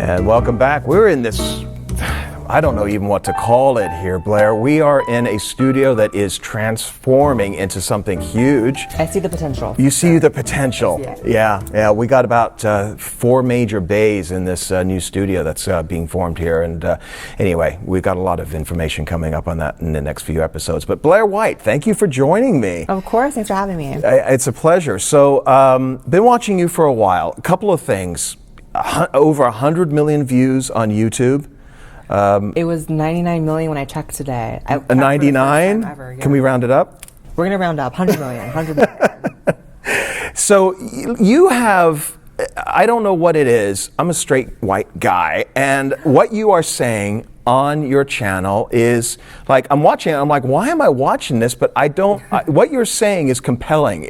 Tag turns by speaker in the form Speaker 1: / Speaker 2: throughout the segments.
Speaker 1: And welcome back. We're in this, I don't know even what to call it here, Blaire. We are in a studio that is transforming into something huge.
Speaker 2: I see the potential.
Speaker 1: You see the potential. Yeah. We got about 4 major bays in this new studio that's being formed here. And anyway, we've got a lot of information coming up on that in the next few episodes. But Blaire White, thank you for joining me.
Speaker 2: Of course, thanks for having me.
Speaker 1: It's a pleasure. So, been watching you for a while. A couple of things. Over 100 million views on YouTube.
Speaker 2: It was 99 million when I checked today.
Speaker 1: 99?
Speaker 2: Yeah.
Speaker 1: Can we round it up?
Speaker 2: We're going to round up. 100 million. 100 million.
Speaker 1: So you have, I don't know what it is. I'm a straight white guy. And what you are saying on your channel is like, I'm watching it, I'm like, why am I watching this? But what you're saying is compelling.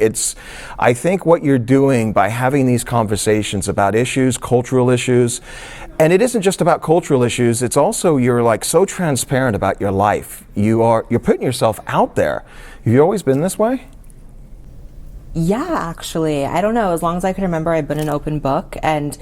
Speaker 1: I think what you're doing by having these conversations about issues, cultural issues, and it isn't just about cultural issues, it's also you're like so transparent about your life. You're putting yourself out there. Have you always been this way?
Speaker 2: Yeah, actually. I don't know. As long as I can remember, I've been an open book, and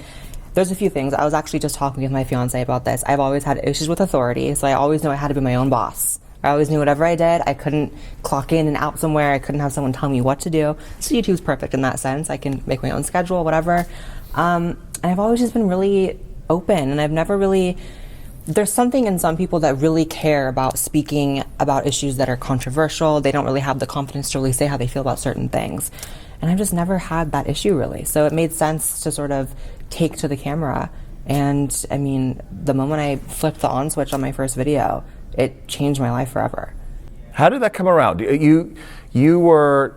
Speaker 2: there's a few things. I was actually just talking with my fiance about this. I've always had issues with authority, so I always knew I had to be my own boss. I always knew whatever I did, I couldn't clock in and out somewhere. I couldn't have someone tell me what to do. So YouTube's perfect in that sense. I can make my own schedule, whatever. And I've always just been really open, and I've never really... There's something in some people that really care about speaking about issues that are controversial. They don't really have the confidence to really say how they feel about certain things. And I've just never had that issue, really. So it made sense to sort of take to the camera. And I mean, the moment I flipped the on switch on my first video, it changed my life forever.
Speaker 1: How did that come around? You were,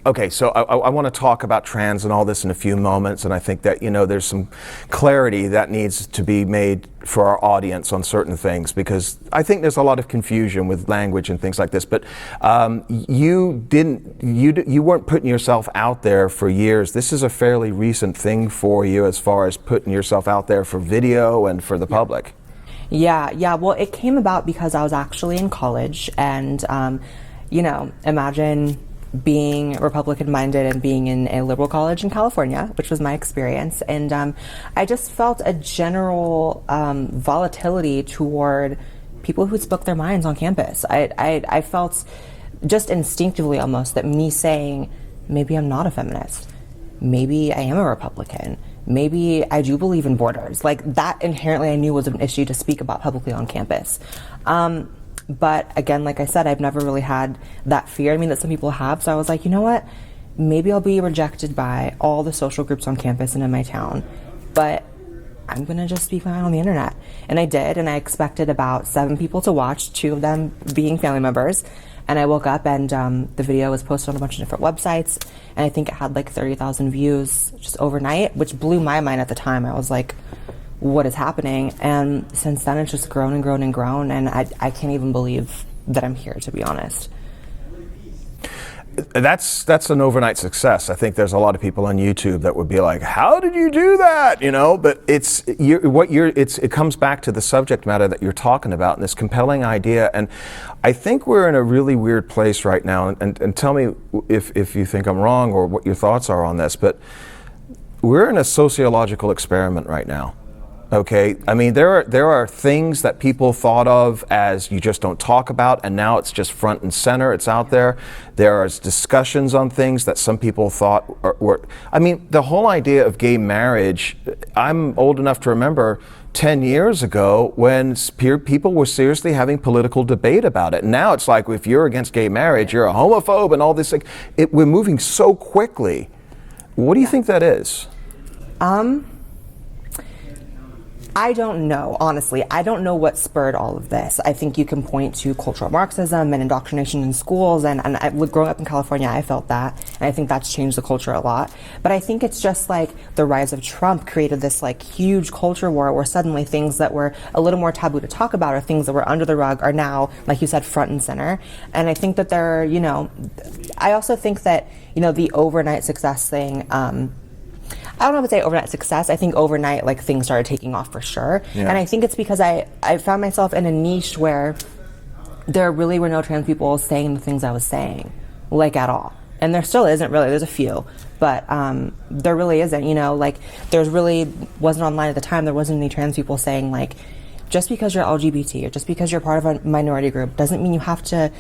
Speaker 1: okay, so I want to talk about trans and all this in a few moments, and I think that, there's some clarity that needs to be made for our audience on certain things, because I think there's a lot of confusion with language and things like this, but you weren't putting yourself out there for years. This is a fairly recent thing for you as far as putting yourself out there for video and for the public.
Speaker 2: Yeah, well, it came about because I was actually in college, and, imagine being Republican-minded and being in a liberal college in California, which was my experience, and I just felt a general volatility toward people who spoke their minds on campus. I felt just instinctively almost that me saying, maybe I'm not a feminist, maybe I am a Republican, maybe I do believe in borders, like that inherently I knew was an issue to speak about publicly on campus. But again, like I said, I've never really had that fear. I mean, that some people have. So I was like, you know what? Maybe I'll be rejected by all the social groups on campus and in my town, but I'm going to just speak my mind on the internet. And I did, and I expected about 7 people to watch, 2 of them being family members. And I woke up and the video was posted on a bunch of different websites. And I think it had like 30,000 views just overnight, which blew my mind at the time. I was like, what is happening? And since then it's just grown and grown and grown, and I can't even believe that I'm here, to be honest.
Speaker 1: That's an overnight success. I think there's a lot of people on YouTube that would be like, how did you do that? But it comes back to the subject matter that you're talking about and this compelling idea. And I think we're in a really weird place right now, and tell me if you think I'm wrong or what your thoughts are on this, but we're in a sociological experiment right now. Okay, I mean, there are things that people thought of as you just don't talk about, and now it's just front and center, it's out there. There are discussions on things that some people thought were, I mean, the whole idea of gay marriage, I'm old enough to remember 10 years ago when people were seriously having political debate about it. Now it's like, if you're against gay marriage, you're a homophobe and all this. We're moving so quickly. What do you think that is?
Speaker 2: I don't know, honestly. I don't know what spurred all of this. I think you can point to cultural Marxism and indoctrination in schools, and growing up in California, I felt that, and I think that's changed the culture a lot. But I think it's just like the rise of Trump created this like huge culture war where suddenly things that were a little more taboo to talk about or things that were under the rug are now, like you said, front and center. And I think that I also think that, the overnight success thing, I don't know if I'd say overnight success. I think overnight, like, things started taking off for sure. Yeah. And I think it's because I found myself in a niche where there really were no trans people saying the things I was saying, like, at all. And there still isn't really. There's a few, but there really isn't. You know, like there's really wasn't online at the time. There wasn't any trans people saying like, just because you're LGBT or just because you're part of a minority group doesn't mean you have to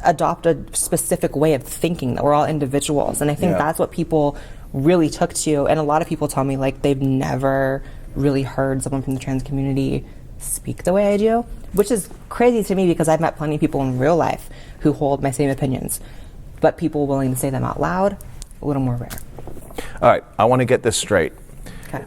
Speaker 2: adopt a specific way of thinking. That we're all individuals, and I think that's what people really took to. And a lot of people tell me like they've never really heard someone from the trans community speak the way I do, which is crazy to me because I've met plenty of people in real life who hold my same opinions, but people willing to say them out loud, a little more rare.
Speaker 1: All right, I want to get this straight.
Speaker 2: Okay.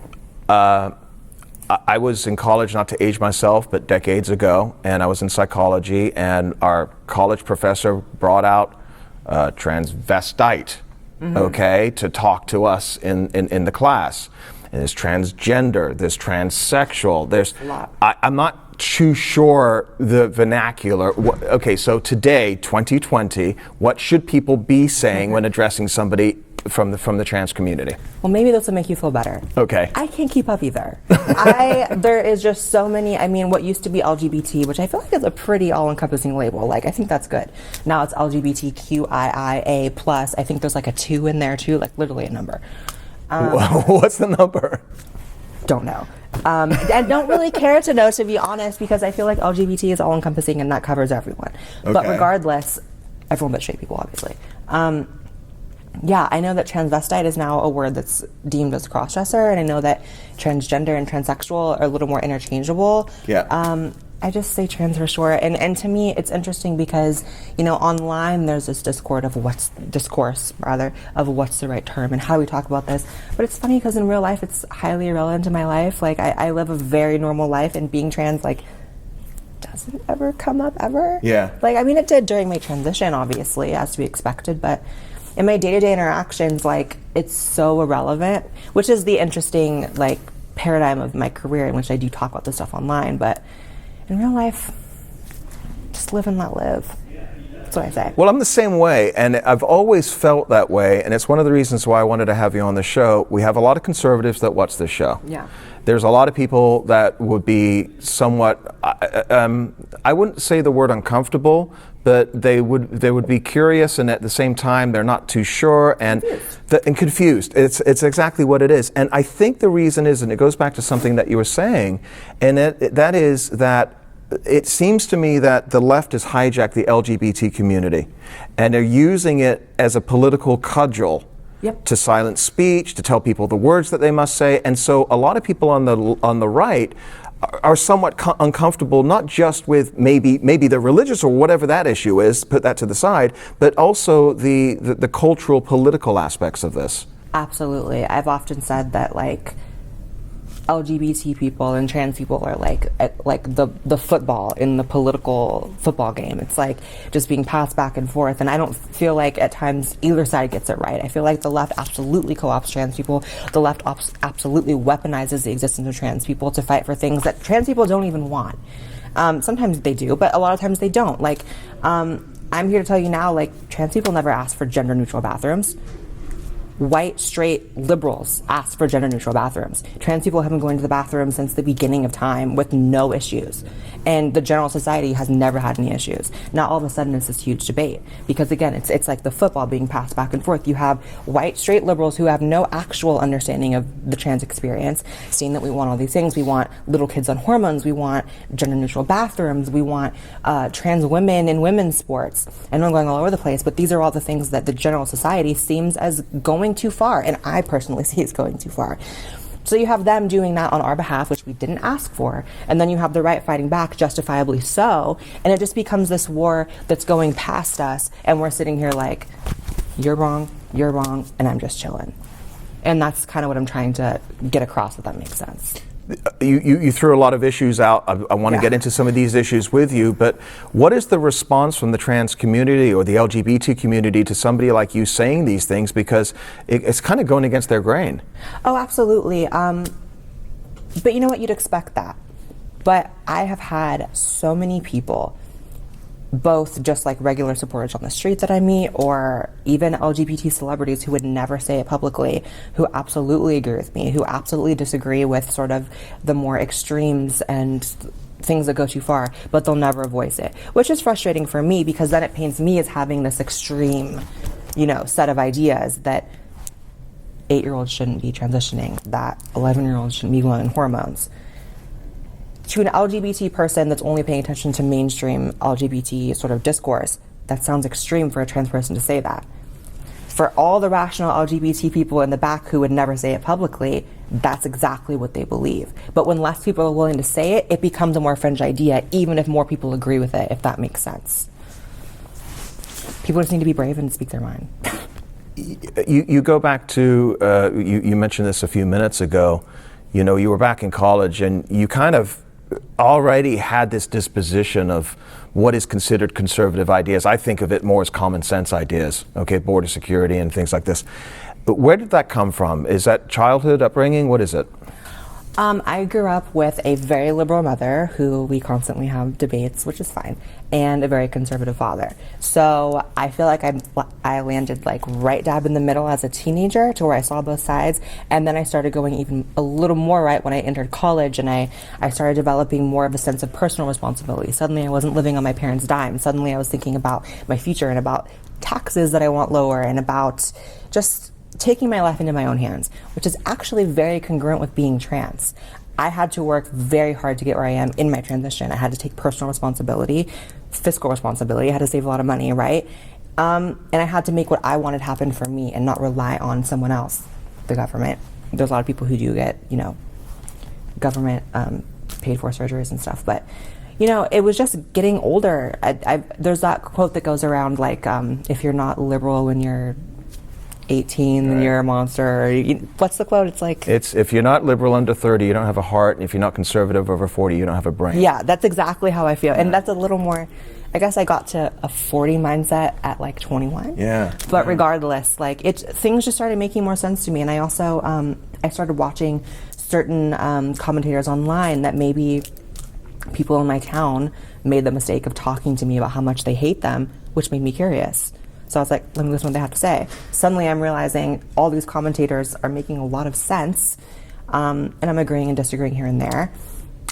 Speaker 1: I was in college, not to age myself, but decades ago, and I was in psychology, and our college professor brought out transvestite, okay, to talk to us in the class. And there's transgender, there's transsexual, there's...
Speaker 2: A lot.
Speaker 1: I'm not too sure the vernacular. Okay, so today, 2020, what should people be saying when addressing somebody from the trans community?
Speaker 2: Well, maybe this will make you feel better.
Speaker 1: Okay.
Speaker 2: I can't keep up either. There is just so many. I mean, what used to be LGBT, which I feel like is a pretty all-encompassing label. Like, I think that's good. Now it's LGBTQIIA plus. I think there's like a 2 in there too, like literally a number.
Speaker 1: What's the number?
Speaker 2: Don't know. I don't really care to know, to be honest, because I feel like LGBT is all-encompassing and that covers everyone.
Speaker 1: Okay.
Speaker 2: But regardless, everyone but straight people, obviously. Yeah, I know that transvestite is now a word that's deemed as crossdresser, and I know that transgender and transsexual are a little more interchangeable.
Speaker 1: Yeah.
Speaker 2: I just say trans for short, and to me, it's interesting because, you know, online there's this discourse of what's the right term and how we talk about this. But it's funny because in real life, it's highly irrelevant to my life. Like, I live a very normal life, and being trans, like, doesn't ever come up ever.
Speaker 1: Yeah.
Speaker 2: Like, I mean, it did during my transition, obviously, as to be expected, but in my day-to-day interactions, like, it's so irrelevant, which is the interesting, like, paradigm of my career in which I do talk about this stuff online. But in real life, just live and let live. That's what I say.
Speaker 1: Well, I'm the same way, and I've always felt that way, and it's one of the reasons why I wanted to have you on the show. We have a lot of conservatives that watch this show.
Speaker 2: Yeah.
Speaker 1: There's a lot of people that would be somewhat, I wouldn't say the word uncomfortable, but they would be curious, and at the same time they're not too sure and confused. It's exactly what it is. And I think the reason is, and it goes back to something that you were saying, and that is that it seems to me that the left has hijacked the LGBT community, and they're using it as a political cudgel.
Speaker 2: Yep.
Speaker 1: To silence speech, to tell people the words that they must say, and so a lot of people on the right are somewhat uncomfortable, not just with maybe the religious or whatever that issue is, put that to the side, but also the cultural, political aspects of this.
Speaker 2: Absolutely. I've often said that, like, LGBT people and trans people are like the football in the political football game. It's like just being passed back and forth, and I don't feel like at times either side gets it right. I feel like the left absolutely co-opts trans people. The left absolutely weaponizes the existence of trans people to fight for things that trans people don't even want. Sometimes they do, but a lot of times they don't. Like, I'm here to tell you now, like, trans people never asked for gender-neutral bathrooms. White, straight liberals ask for gender-neutral bathrooms. Trans people have been going to the bathroom since the beginning of time with no issues. And the general society has never had any issues. Now all of a sudden it's this huge debate. Because again, it's like the football being passed back and forth. You have white, straight liberals who have no actual understanding of the trans experience, seeing that we want all these things. We want little kids on hormones. We want gender-neutral bathrooms. We want trans women in women's sports. I know I'm going all over the place, but these are all the things that the general society seems as going too far, and I personally see it's going too far. So you have them doing that on our behalf, which we didn't ask for, and then you have the right fighting back, justifiably so, and it just becomes this war that's going past us, and we're sitting here like, you're wrong, and I'm just chilling. And that's kind of what I'm trying to get across, if that makes sense.
Speaker 1: You threw a lot of issues out. I want to get into some of these issues with you, but what is the response from the trans community or the LGBT community to somebody like you saying these things? Because it's kind of going against their grain.
Speaker 2: Oh, absolutely. But you know what? You'd expect that. But I have had so many people, both just like regular supporters on the street that I meet, or even LGBT celebrities who would never say it publicly, who absolutely agree with me, who absolutely disagree with sort of the more extremes and things that go too far, but they'll never voice it, which is frustrating for me because then it paints me as having this extreme, set of ideas that 8-year-olds shouldn't be transitioning, that 11-year-olds shouldn't be going on hormones. To an LGBT person that's only paying attention to mainstream LGBT sort of discourse, that sounds extreme for a trans person to say that. For all the rational LGBT people in the back who would never say it publicly, that's exactly what they believe. But when less people are willing to say it, it becomes a more fringe idea, even if more people agree with it, if that makes sense. People just need to be brave and speak their mind.
Speaker 1: You go back to, you mentioned this a few minutes ago, you were back in college and you kind of already had this disposition of what is considered conservative ideas. I think of it more as common sense ideas, okay, border security and things like this. But where did that come from? Is that childhood, upbringing? What is it?
Speaker 2: I grew up with a very liberal mother who we constantly have debates, which is fine, and a very conservative father. So I feel like I landed like right dab in the middle as a teenager to where I saw both sides. And then I started going even a little more right when I entered college, and I started developing more of a sense of personal responsibility. Suddenly I wasn't living on my parents' dime. Suddenly I was thinking about my future and about taxes that I want lower and about just taking my life into my own hands, which is actually very congruent with being trans. I had to work very hard to get where I am in my transition. I had to take personal responsibility, fiscal responsibility. I had to save a lot of money, right? And I had to make what I wanted happen for me and not rely on someone else, the government. There's a lot of people who do get, government paid for surgeries and stuff. But, it was just getting older. There's that quote that goes around like, if you're not liberal when you're 18, then you're a monster. What's the quote? It's like...
Speaker 1: It's if you're not liberal under 30, you don't have a heart, and if you're not conservative over 40, you don't have a brain.
Speaker 2: Yeah, that's exactly how I feel. And that's a little more... I guess I got to a 40 mindset at like 21.
Speaker 1: Yeah.
Speaker 2: But regardless, things just started making more sense to me. And I also, I started watching certain commentators online that maybe people in my town made the mistake of talking to me about how much they hate them, which made me curious. So I was like, let me listen to what they have to say. Suddenly I'm realizing all these commentators are making a lot of sense, and I'm agreeing and disagreeing here and there.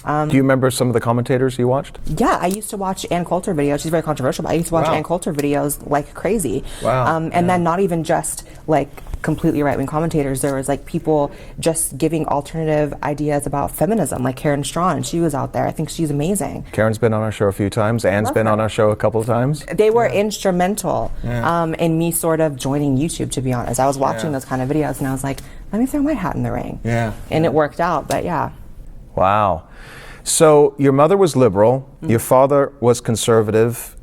Speaker 1: Do you remember some of the commentators you watched?
Speaker 2: Yeah, I used to watch Ann Coulter videos. She's very controversial, but I used to watch Ann Coulter videos like crazy.
Speaker 1: Wow.
Speaker 2: And then not even just like completely right-wing commentators. There was like people just giving alternative ideas about feminism, like Karen Strawn. She was out there. I think she's amazing.
Speaker 1: Karen's been on our show a few times. Ann's been on our show a couple of times.
Speaker 2: They were instrumental in me sort of joining YouTube, to be honest. I was watching those kind of videos and I was like, let me throw my hat in the ring.
Speaker 1: Yeah.
Speaker 2: And it worked out, but yeah.
Speaker 1: Wow. So your mother was liberal, your father was conservative,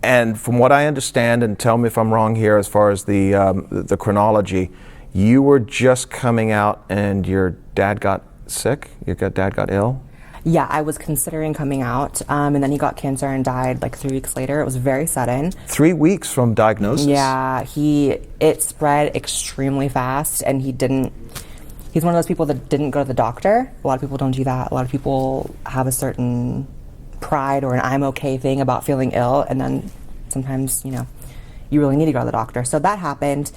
Speaker 1: and from what I understand, and tell me if I'm wrong here as far as the chronology, you were just coming out and your dad got sick? Your dad got ill?
Speaker 2: Yeah, I was considering coming out, and then he got cancer and died like 3 weeks later. It was very sudden.
Speaker 1: 3 weeks from diagnosis?
Speaker 2: Yeah, it spread extremely fast, and he's one of those people that didn't go to the doctor. A lot of people don't do that. A lot of people have a certain pride or an I'm okay thing about feeling ill, and then sometimes, you really need to go to the doctor. So that happened,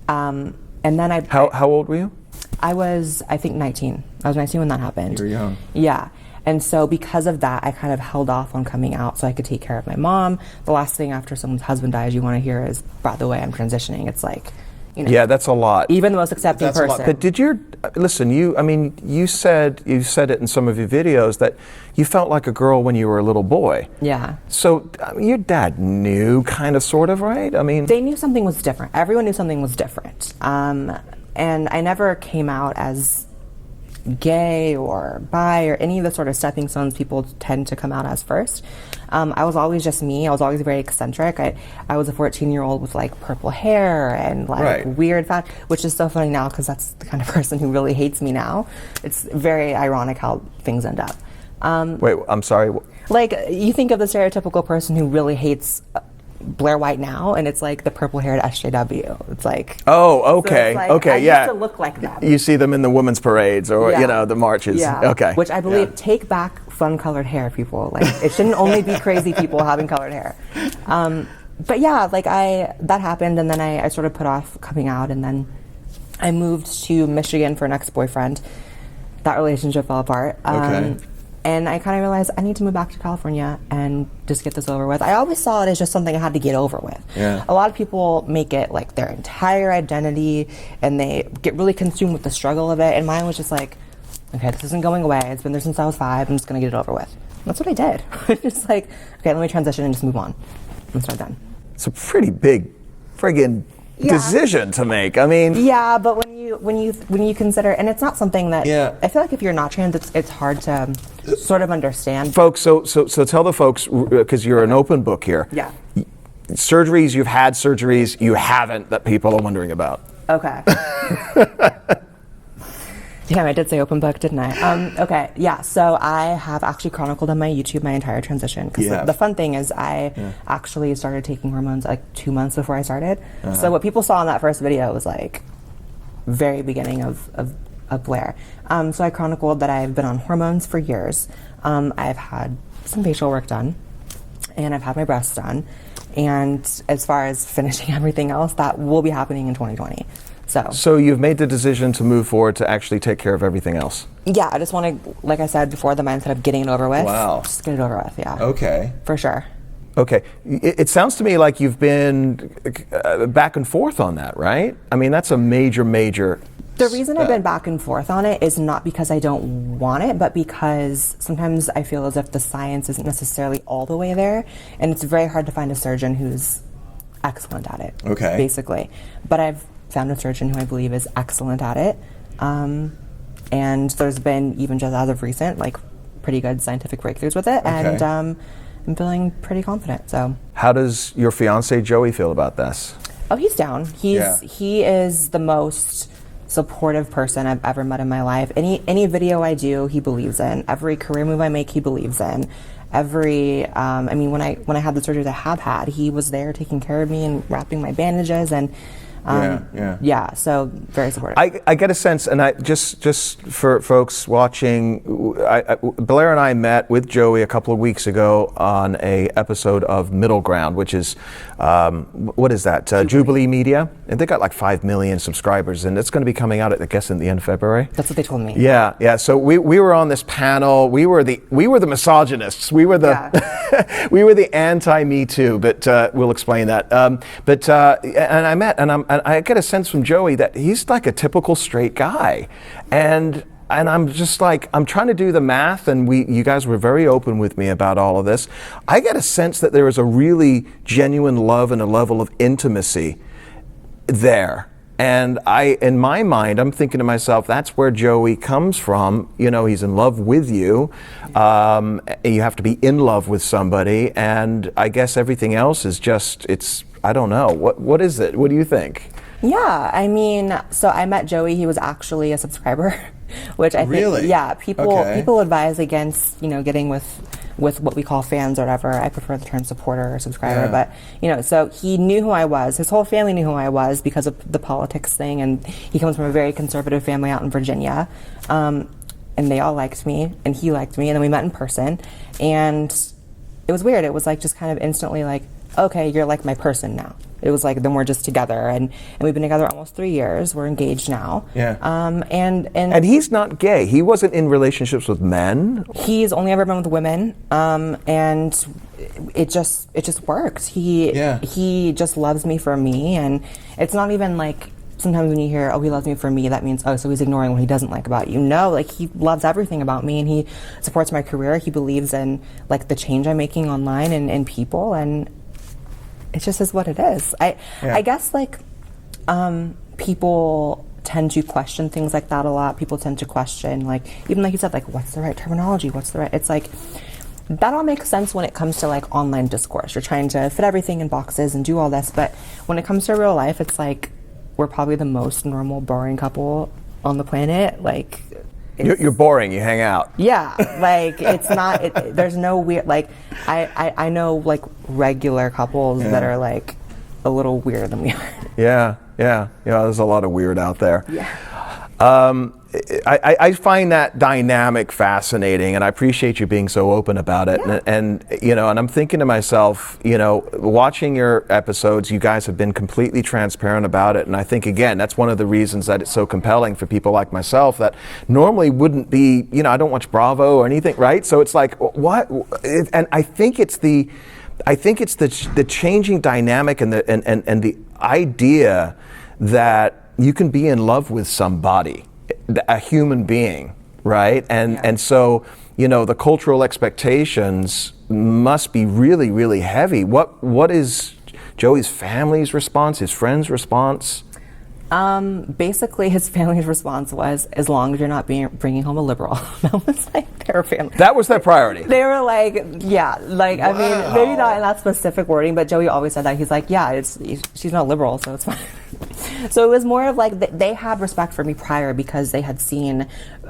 Speaker 2: and then
Speaker 1: How old were you?
Speaker 2: I was, I think, 19. I was 19 when that happened.
Speaker 1: You were young.
Speaker 2: Yeah. And so because of that, I kind of held off on coming out so I could take care of my mom. The last thing after someone's husband dies you want to hear is, by the way, I'm transitioning. It's like,
Speaker 1: yeah, that's a lot.
Speaker 2: Even the most accepting person.
Speaker 1: But you said it in some of your videos that you felt like a girl when you were a little boy.
Speaker 2: Yeah.
Speaker 1: So your dad knew, kind of, sort of, right?
Speaker 2: They knew something was different. Everyone knew something was different. And I never came out as gay or bi or any of the sort of stepping stones people tend to come out as first. I was always just me. I was always very eccentric. I was a 14-year-old with like purple hair and like weird fat, which is so funny now because that's the kind of person who really hates me now. It's very ironic how things end up.
Speaker 1: Wait, I'm sorry.
Speaker 2: Like, you think of the stereotypical person who really hates Blaire White now, and it's like the purple-haired SJW. It's like,
Speaker 1: oh, okay,
Speaker 2: so it's like,
Speaker 1: okay,
Speaker 2: I
Speaker 1: yeah.
Speaker 2: used to look like them.
Speaker 1: You see them in the women's parades or the marches.
Speaker 2: Yeah.
Speaker 1: Okay.
Speaker 2: Which I believe take back fun colored hair, people. Like, it shouldn't only be crazy people having colored hair. But yeah, like that happened, and then I sort of put off coming out, and then I moved to Michigan for an ex-boyfriend. That relationship fell apart.
Speaker 1: Okay.
Speaker 2: And I kind of realized I need to move back to California and just get this over with. I always saw it as just something I had to get over with.
Speaker 1: Yeah.
Speaker 2: A lot of people make it like their entire identity, and they get really consumed with the struggle of it. And mine was just like, okay, this isn't going away. It's been there since I was 5. I'm just going to get it over with. And that's what I did. Just like, okay, let me transition and just move on and start done.
Speaker 1: It's a pretty big friggin' decision to make. I mean,
Speaker 2: yeah, but when you consider, and it's not something that I feel like if you're not trans, it's hard to sort of understand.
Speaker 1: Folks, so tell the folks, because you're an open book here.
Speaker 2: Yeah.
Speaker 1: Surgeries, you've had surgeries, you haven't, that people are wondering about.
Speaker 2: Okay. Damn, I did say open book, didn't I? Okay, yeah, so I have actually chronicled on my YouTube my entire transition. Because the fun thing is I actually started taking hormones like 2 months before I started. So what people saw in that first video was like very beginning of Blaire. So I chronicled that I've been on hormones for years. I've had some facial work done, and I've had my breasts done. And as far as finishing everything else, that will be happening in 2020. So
Speaker 1: you've made the decision to move forward to actually take care of everything else.
Speaker 2: Yeah, I just want to, like I said before, the mindset of getting it over with.
Speaker 1: Wow.
Speaker 2: Just get it over with, yeah.
Speaker 1: Okay.
Speaker 2: For sure.
Speaker 1: Okay. It sounds to me like you've been back and forth on that, right? I mean, that's a major
Speaker 2: The reason I've been back and forth on it is not because I don't want it, but because sometimes I feel as if the science isn't necessarily all the way there, and it's very hard to find a surgeon who's excellent at it.
Speaker 1: Okay.
Speaker 2: Basically. But I've found a surgeon who I believe is excellent at it. And there's been, even just as of recent, like pretty good scientific breakthroughs with it. Okay. And I'm feeling pretty confident. So
Speaker 1: how does your fiance Joey feel about this?
Speaker 2: Oh, he's down. He is the most supportive person I've ever met in my life. Any video I do, he believes in. Every career move I make, he believes in. Every I mean, when I had the surgery I have had, he was there taking care of me and wrapping my bandages and so very supportive.
Speaker 1: I get a sense, and I just for folks watching, Blaire and I met with Joey a couple of weeks ago on a episode of Middle Ground, which is what is that? Jubilee Media, and they got like 5 million subscribers, and it's going to be coming out, I guess, in the end of February.
Speaker 2: That's what they told me.
Speaker 1: Yeah. So we were on this panel. We were the misogynists. We were the we were the anti-Me Too, but we'll explain that. And I met, and I get a sense from Joey that he's like a typical straight guy, and I'm just like, I'm trying to do the math, and you guys were very open with me about all of this. I get a sense that there is a really genuine love and a level of intimacy there. And in my mind, I'm thinking to myself, that's where Joey comes from. You know, he's in love with you. You have to be in love with somebody, and I guess everything else is just, I don't know. What is it? What do you think?
Speaker 2: Yeah, I mean, so I met Joey. He was actually a subscriber, which I think, people advise against, getting with what we call fans or whatever. I prefer the term supporter or subscriber, but so he knew who I was. His whole family knew who I was because of the politics thing, and he comes from a very conservative family out in Virginia, and they all liked me, and he liked me, and then we met in person, and it was weird. It was like just kind of instantly like, okay, you're like my person now. It was like, then we're just together, and we've been together almost 3 years. We're engaged now. Yeah. And
Speaker 1: he's not gay. He wasn't in relationships with men.
Speaker 2: He's only ever been with women, and it just works. He just loves me for me, and it's not even like sometimes when you hear, oh, he loves me for me, that means, oh, so he's ignoring what he doesn't like about you. No, like he loves everything about me, and he supports my career. He believes in like the change I'm making online and people, and it just is what it is. I guess like people tend to question things like that a lot. People tend to question, like, even like you said, like, what's the right terminology? It's like, that all makes sense when it comes to like online discourse. You're trying to fit everything in boxes and do all this, but when it comes to real life, it's like, we're probably the most normal, boring couple on the planet. Like,
Speaker 1: you're boring. You hang out.
Speaker 2: Yeah, like it's not. There's no weird. Like I know like regular couples that are like a little weirder than we are.
Speaker 1: Yeah. There's a lot of weird out there.
Speaker 2: Yeah.
Speaker 1: I find that dynamic fascinating, and I appreciate you being so open about it.
Speaker 2: Yeah.
Speaker 1: And and I'm thinking to myself, watching your episodes, you guys have been completely transparent about it, and I think again that's one of the reasons that it's so compelling for people like myself that normally wouldn't be. I don't watch Bravo or anything, right? So it's like what, and I think it's the changing dynamic and the idea that you can be in love with somebody, a human being, right? And so, the cultural expectations must be really, really heavy. What is Joey's family's response, his friends' response?
Speaker 2: Basically, his family's response was, as long as you're not bringing home a liberal. That was like their family.
Speaker 1: That was their priority.
Speaker 2: They were like, yeah, like,
Speaker 1: wow.
Speaker 2: I mean, maybe not in that specific wording, but Joey always said that. He's like, yeah, she's not liberal, so it's fine. So it was more of like, they had respect for me prior because they had seen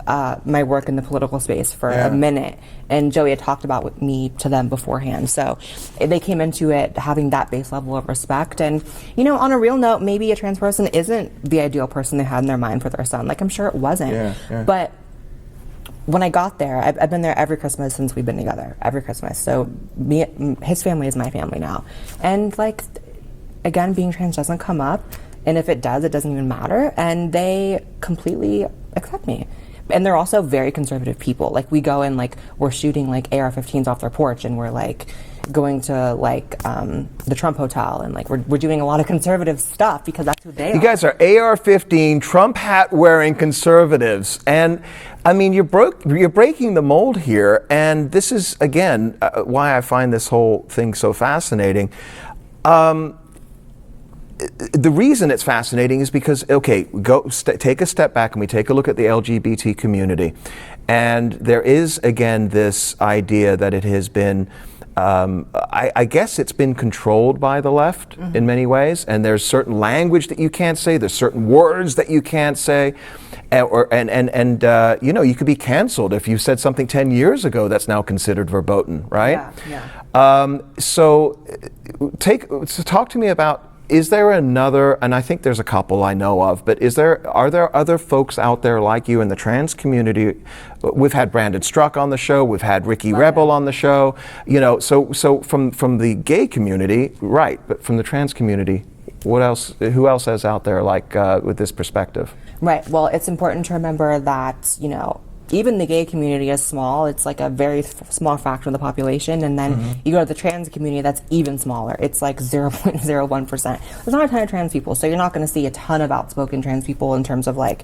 Speaker 2: my work in the political space for a minute. And Joey had talked about me to them beforehand. So they came into it having that base level of respect. And, on a real note, maybe a trans person isn't the ideal person they had in their mind for their son. Like, I'm sure it wasn't.
Speaker 1: Yeah.
Speaker 2: But when I got there, I've been there every Christmas since we've been together, every Christmas. So his family is my family now. And, like, again, being trans doesn't come up. And if it does, it doesn't even matter. And they completely accept me. And they're also very conservative people. Like, we go and, like, we're shooting, like, AR-15s off their porch, and we're, like, going to, like, the Trump Hotel, and, like, we're doing a lot of conservative stuff because that's who they are.
Speaker 1: You guys are AR-15, Trump hat-wearing conservatives. And, I mean, you're breaking the mold here. And this is, again, why I find this whole thing so fascinating. The reason it's fascinating is because, take a step back and we take a look at the LGBT community. And there is, again, this idea that it has been, I guess it's been controlled by the left in many ways. And there's certain language that you can't say, there's certain words that you can't say. You could be canceled if you said something 10 years ago that's now considered verboten, right?
Speaker 2: Yeah.
Speaker 1: So talk to me about, is there another, and I think there's a couple I know of, but are there other folks out there like you in the trans community? We've had Brandon Struck on the show, we've had Ricky Rebel on the show, so from the gay community, right, but from the trans community, who else is out there like with this perspective? Right,
Speaker 2: well, it's important to remember that, even the gay community is small. It's like a very small fraction of the population. And then you go to the trans community, that's even smaller. It's like 0.01%. There's not a ton of trans people, so you're not going to see a ton of outspoken trans people in terms of like,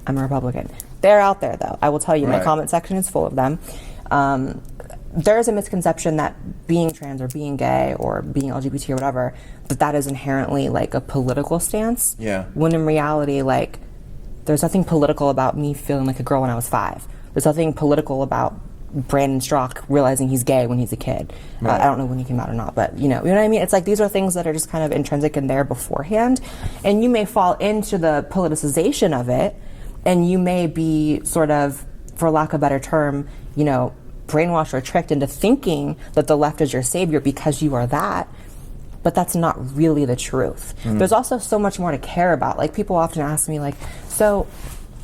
Speaker 2: I'm a Republican. They're out there, though. I will tell you, my comment section is full of them. There is a misconception that being trans or being gay or being LGBT or whatever, that is inherently like a political stance.
Speaker 1: Yeah.
Speaker 2: When in reality, like, there's nothing political about me feeling like a girl when I was 5. There's nothing political about Brandon Strzok realizing he's gay when he's a kid.
Speaker 1: Right.
Speaker 2: I don't know when he came out or not, but you know what I mean? It's like these are things that are just kind of intrinsic in there beforehand. And you may fall into the politicization of it, and you may be sort of, for lack of a better term, brainwashed or tricked into thinking that the left is your savior because you are that. But that's not really the truth. There's also so much more to care about. Like, people often ask me, like, so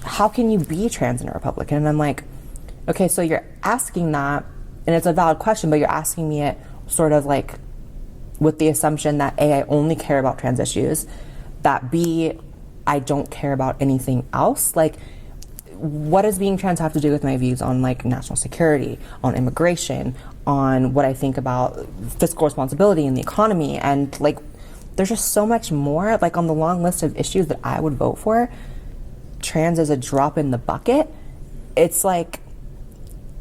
Speaker 2: how can you be trans and a Republican? And I'm like, okay, so you're asking that, and it's a valid question, but you're asking me it sort of like with the assumption that A, I only care about trans issues, that B, I don't care about anything else. Like, what does being trans have to do with my views on like national security, on immigration, on what I think about fiscal responsibility in the economy? And like, there's just so much more. Like, on the long list of issues that I would vote for, trans is a drop in the bucket. It's like,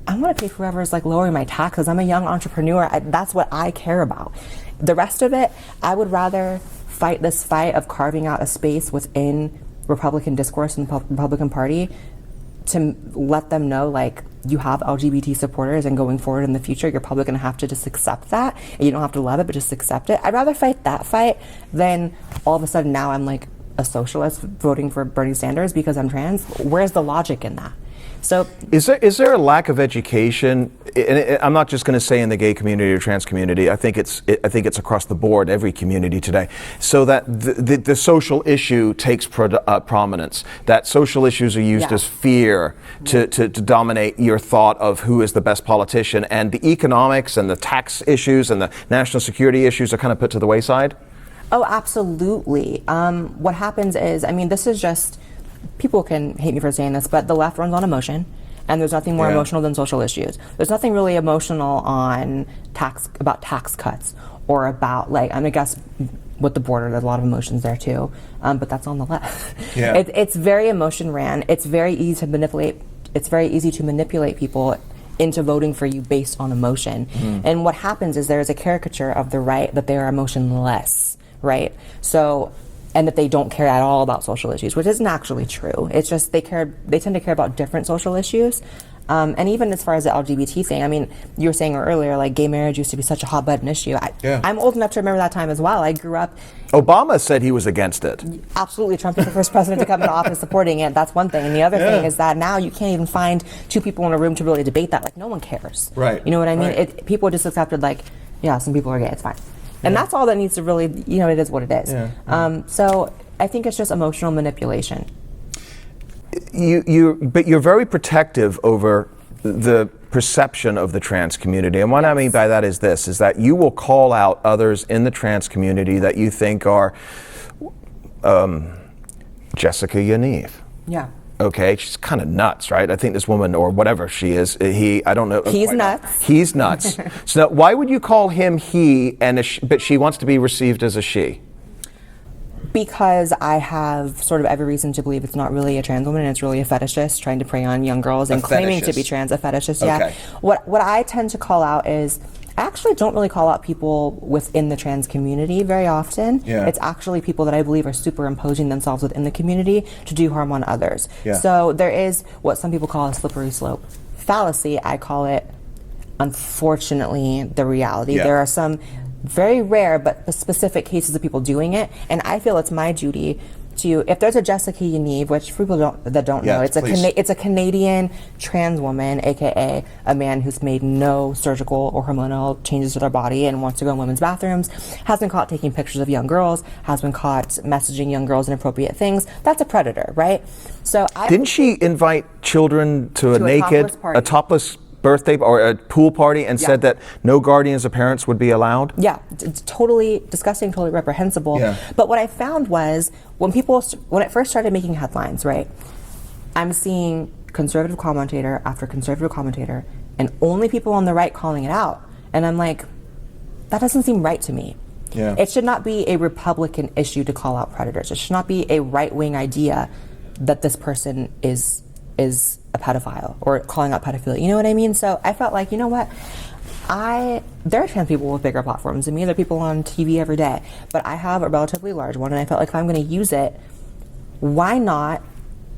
Speaker 2: I want to pay for whoever's like lowering my taxes. I'm a young entrepreneur. That's what I care about. The rest of it, I would rather fight this fight of carving out a space within Republican discourse in the Republican Party to let them know, like, you have LGBT supporters, and going forward in the future, you're probably going to have to just accept that. And you don't have to love it, but just accept it. I'd rather fight that fight than all of a sudden now I'm like a socialist voting for Bernie Sanders because I'm trans. Where's the logic in that? So
Speaker 1: is there a lack of education? And I'm not just going to say in the gay community or trans community. I think it's across the board, every community today. So that the social issue takes prominence. That social issues are used as fear to dominate your thought of who is the best politician, and the economics and the tax issues and the national security issues are kind of put to the wayside.
Speaker 2: Oh, absolutely. What happens is, I mean, this is just, people can hate me for saying this, but the left runs on emotion, and there's nothing more emotional than social issues. There's nothing really emotional on about tax cuts or about, like, I guess with the border, there's a lot of emotions there too, but that's on the left. Yeah. It's very emotion ran. It's very easy to manipulate. It's very easy to manipulate people into voting for you based on emotion. And what happens is there's a caricature of the right that they are emotionless. Right? So, and that they don't care at all about social issues, which isn't actually true. It's just they tend to care about different social issues. And even as far as the LGBT thing, I mean, you were saying earlier, like, gay marriage used to be such a hot button issue. I'm old enough to remember that time as well. I grew up.
Speaker 1: Obama said he was against it.
Speaker 2: Absolutely. Trump is the first president to come into office supporting it. That's one thing. And the other thing is that now you can't even find two people in a room to really debate that. Like, no one cares.
Speaker 1: Right.
Speaker 2: You know what I mean?
Speaker 1: Right.
Speaker 2: People just accepted, like, yeah, some people are gay. It's fine. And that's all that needs to really, it is what it is. So I think it's just emotional manipulation.
Speaker 1: But you're very protective over the perception of the trans community. And what I mean by that is this, is that you will call out others in the trans community that you think are Jessica Yaniv.
Speaker 2: Yeah.
Speaker 1: Okay, she's kind of nuts, right? I think this woman, or whatever she is, I don't know.
Speaker 2: He's nuts.
Speaker 1: He's nuts. So now, why would you call him he, but she wants to be received as a she?
Speaker 2: Because I have sort of every reason to believe it's not really a trans woman, and it's really a fetishist trying to prey on young girls and claiming to be trans, a fetishist,
Speaker 1: okay.
Speaker 2: What I tend to call out is, I actually don't really call out people within the trans community very often. It's actually people that I believe are superimposing themselves within the community to do harm on others. So there is what some people call a slippery slope fallacy. I call it, unfortunately, the reality. There are some very rare but specific cases of people doing it, and I feel it's my duty to, if there's a Jessica Yaniv, which for people that don't know, it's a Canadian trans woman, aka a man who's made no surgical or hormonal changes to their body and wants to go in women's bathrooms, has been caught taking pictures of young girls, has been caught messaging young girls inappropriate things. That's a predator, right? So
Speaker 1: didn't she invite children to a topless birthday or a pool party and said that no guardians or parents would be allowed?
Speaker 2: Yeah, it's totally disgusting, totally reprehensible. But what I found was when it first started making headlines, right, I'm seeing conservative commentator after conservative commentator and only people on the right calling it out. And I'm like, that doesn't seem right to me. It should not be a Republican issue to call out predators. It should not be a right-wing idea that this person is a pedophile or calling out pedophilia. You know what I mean? So I felt like, you know what? There are trans people with bigger platforms than me. There are people on TV every day. But I have a relatively large one, and I felt like if I'm going to use it, why not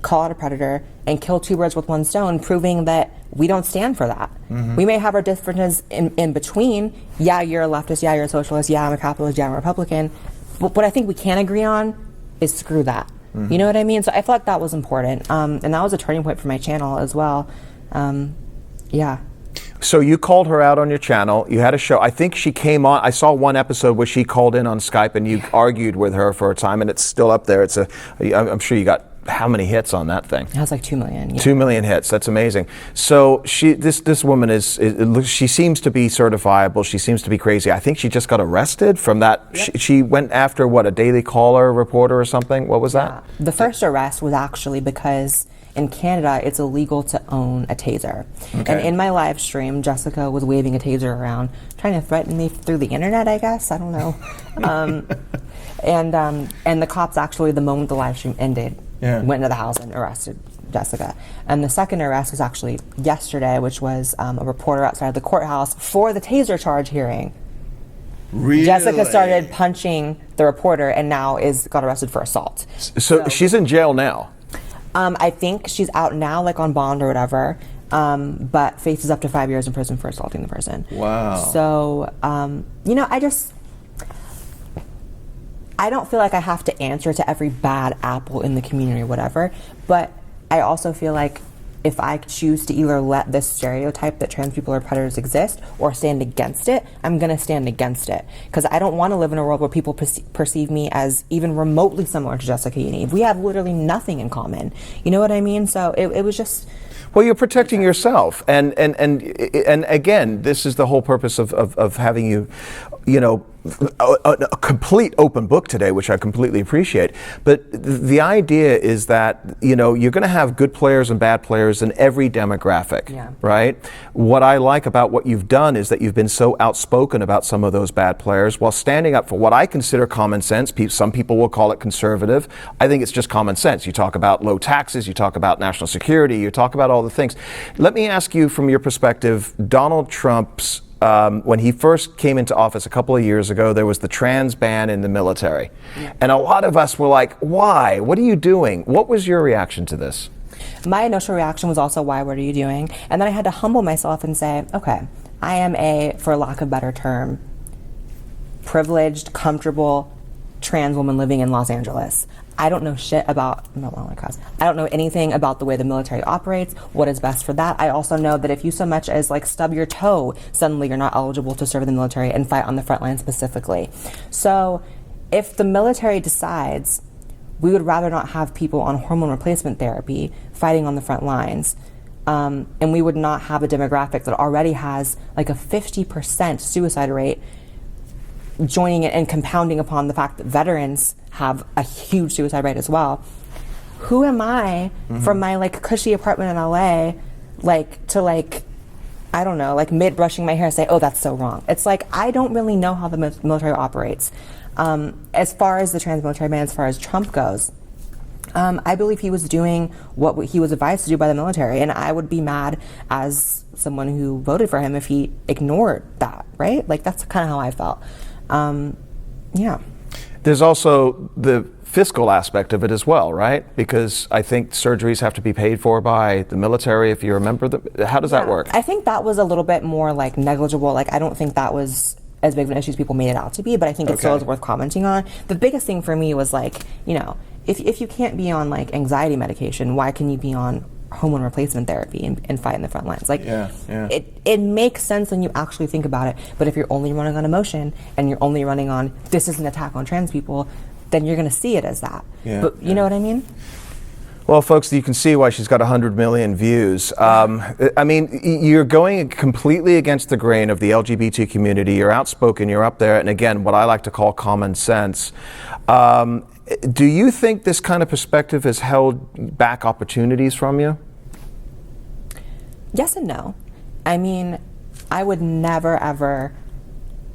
Speaker 2: call out a predator and kill two birds with one stone, proving that we don't stand for that. We may have our differences in between. Yeah, you're a leftist. Yeah, you're a socialist. Yeah, I'm a capitalist. Yeah, I'm a Republican. But what I think we can agree on is screw that. You know what I mean? So I felt like that was important. And that was a turning point for my channel as well.
Speaker 1: So you called her out on your channel. You had a show. I think she came on. I saw one episode where she called in on Skype and you argued with her for a time, and it's still up there. I'm sure you got how many hits on that thing?
Speaker 2: It has like 2 million.
Speaker 1: 2 million hits. That's amazing. So this woman she seems to be certifiable. She seems to be crazy. I think she just got arrested from that. Yep. She went after a Daily Caller reporter or something. What was that?
Speaker 2: The first arrest was actually because in Canada, it's illegal to own a taser. Okay. And in my live stream, Jessica was waving a taser around, trying to threaten me through the internet, I guess. I don't know. And the cops actually, the moment the live stream ended, went into the house and arrested Jessica. And the second arrest was actually yesterday, which was a reporter outside the courthouse for the taser charge hearing.
Speaker 1: Really?
Speaker 2: Jessica started punching the reporter and now got arrested for assault.
Speaker 1: So she's in jail now?
Speaker 2: I think she's out now, like on bond or whatever, but faces up to 5 years in prison for assaulting the person.
Speaker 1: Wow.
Speaker 2: So, I don't feel like I have to answer to every bad apple in the community or whatever, but I also feel like if I choose to either let this stereotype that trans people are predators exist or stand against it, I'm going to stand against it. Because I don't want to live in a world where people perceive me as even remotely similar to Jessica Unieve. We have literally nothing in common. You know what I mean? So it was just...
Speaker 1: Well, you're protecting yourself, and again, this is the whole purpose of having you, a complete open book today, which I completely appreciate. But the idea is that you're going to have good players and bad players in every demographic, right? What I like about what you've done is that you've been so outspoken about some of those bad players while standing up for what I consider common sense. Some people will call it conservative. I think it's just common sense. You talk about low taxes, you talk about national security, you talk about all the things. Let me ask you, from your perspective, Donald Trump's when he first came into office a couple of years ago, there was the trans ban in the military. And a lot of us were like, why? What are you doing? What was your reaction to this?
Speaker 2: My initial reaction was also, why? What are you doing? And then I had to humble myself and say, okay, I am a, for lack of a better term, privileged, comfortable trans woman living in Los Angeles. I don't know shit about, I don't know anything about the way the military operates, what is best for that. I also know that if you so much as like stub your toe, suddenly you're not eligible to serve in the military and fight on the front line specifically. So if the military decides we would rather not have people on hormone replacement therapy fighting on the front lines, and we would not have a demographic that already has like a 50% suicide rate, joining it and compounding upon the fact that veterans have a huge suicide rate as well. Who am I from my like cushy apartment in LA, I don't know, like mid brushing my hair say, oh, that's so wrong. It's like, I don't really know how the military operates. As far as the trans military ban, as far as Trump goes, I believe he was doing what he was advised to do by the military, and I would be mad as someone who voted for him if he ignored that, right? Like, that's kind of how I felt.
Speaker 1: There's also the fiscal aspect of it as well, right? Because I think surgeries have to be paid for by the military if you remember. How does that work?
Speaker 2: I think that was a little bit more like negligible. Like, I don't think that was as big of an issue as people made it out to be, but I think it still is worth commenting on. The biggest thing for me was like, if you can't be on like anxiety medication, why can you be on hormone replacement therapy and fight in the front lines? Like, it makes sense when you actually think about it. But if you're only running on emotion and you're only running on, this is an attack on trans people, then you're going to see it as that. But you know what I mean?
Speaker 1: Well, folks, you can see why she's got 100 million views. I mean, you're going completely against the grain of the LGBT community. You're outspoken, you're up there, and again, what I like to call common sense. Do you think this kind of perspective has held back opportunities from you?
Speaker 2: Yes and no. I mean, I would never, ever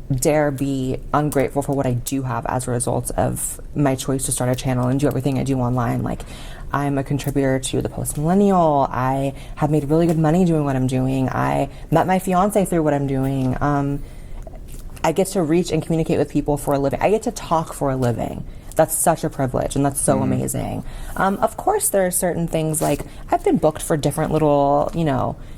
Speaker 2: dare be ungrateful for what I do have as a result of my choice to start a channel and do everything I do online. Like, I'm a contributor to the Post Millennial. I have made really good money doing what I'm doing. I met my fiance through what I'm doing. I get to reach and communicate with people for a living. I get to talk for a living. That's such a privilege, and that's so amazing. Of course, there are certain things, like I've been booked for different little,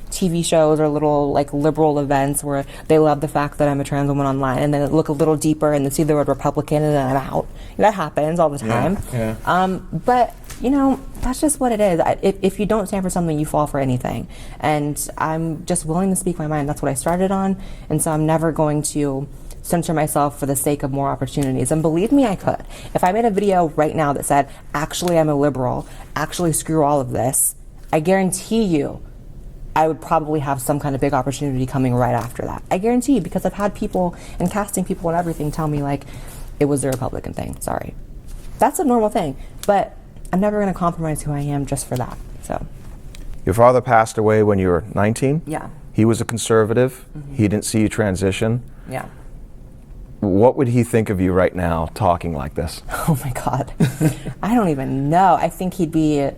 Speaker 2: TV shows or little like liberal events where they love the fact that I'm a trans woman online, and then look a little deeper and then see the word Republican and then I'm out. That happens all the time. But that's just what it is. If you don't stand for something, you fall for anything. And I'm just willing to speak my mind. That's what I started on, and so I'm never going to censor myself for the sake of more opportunities. And believe me, I could. If I made a video right now that said, actually I'm a liberal, actually screw all of this, I guarantee you I would probably have some kind of big opportunity coming right after that. I guarantee you, because I've had people and casting people and everything tell me like, it was the Republican thing, sorry. That's a normal thing, but I'm never gonna compromise who I am just for that, so.
Speaker 1: Your father passed away when you were 19?
Speaker 2: Yeah.
Speaker 1: He was a conservative. He didn't see you transition.
Speaker 2: Yeah.
Speaker 1: What would he think of you right now talking like this?
Speaker 2: Oh my God. I don't even know. I think he'd be a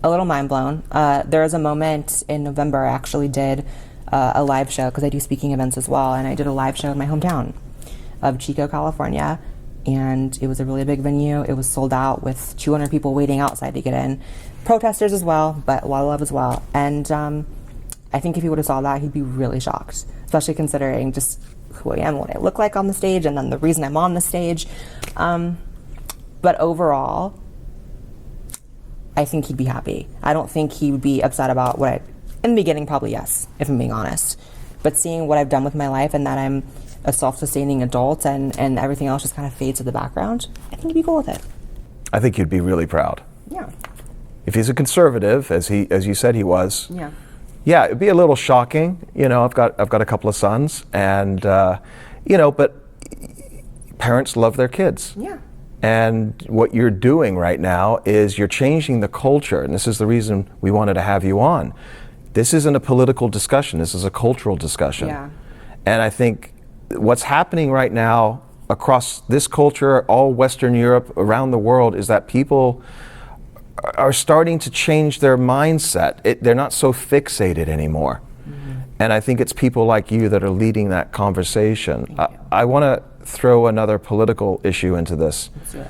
Speaker 2: little mind blown. There was a moment in November I actually did a live show, because I do speaking events as well, and I did a live show in my hometown of Chico, California, and it was a really big venue. It was sold out with 200 people waiting outside to get in. Protesters as well, but a lot of love as well. And I think if he would have saw that, he'd be really shocked, especially considering just who I am, what I look like on the stage, and then the reason I'm on the stage. But overall, I think he'd be happy. I don't think he would be upset about what in the beginning, probably yes, if I'm being honest. But seeing what I've done with my life and that I'm a self-sustaining adult and everything else just kind of fades to the background, I think he'd be cool with it.
Speaker 1: I think you'd be really proud.
Speaker 2: Yeah.
Speaker 1: If he's a conservative, as you said he was.
Speaker 2: Yeah.
Speaker 1: Yeah, it'd be a little shocking. I've got a couple of sons, and but parents love their kids.
Speaker 2: Yeah.
Speaker 1: And what you're doing right now is you're changing the culture, and this is the reason we wanted to have you on. This isn't a political discussion, this is a cultural discussion.
Speaker 2: Yeah.
Speaker 1: And I think what's happening right now across this culture, all Western Europe, around the world, is that people are starting to change their mindset. They're not so fixated anymore. Mm-hmm. And I think it's people like you that are leading that conversation. I want to throw another political issue into this.
Speaker 2: Let's do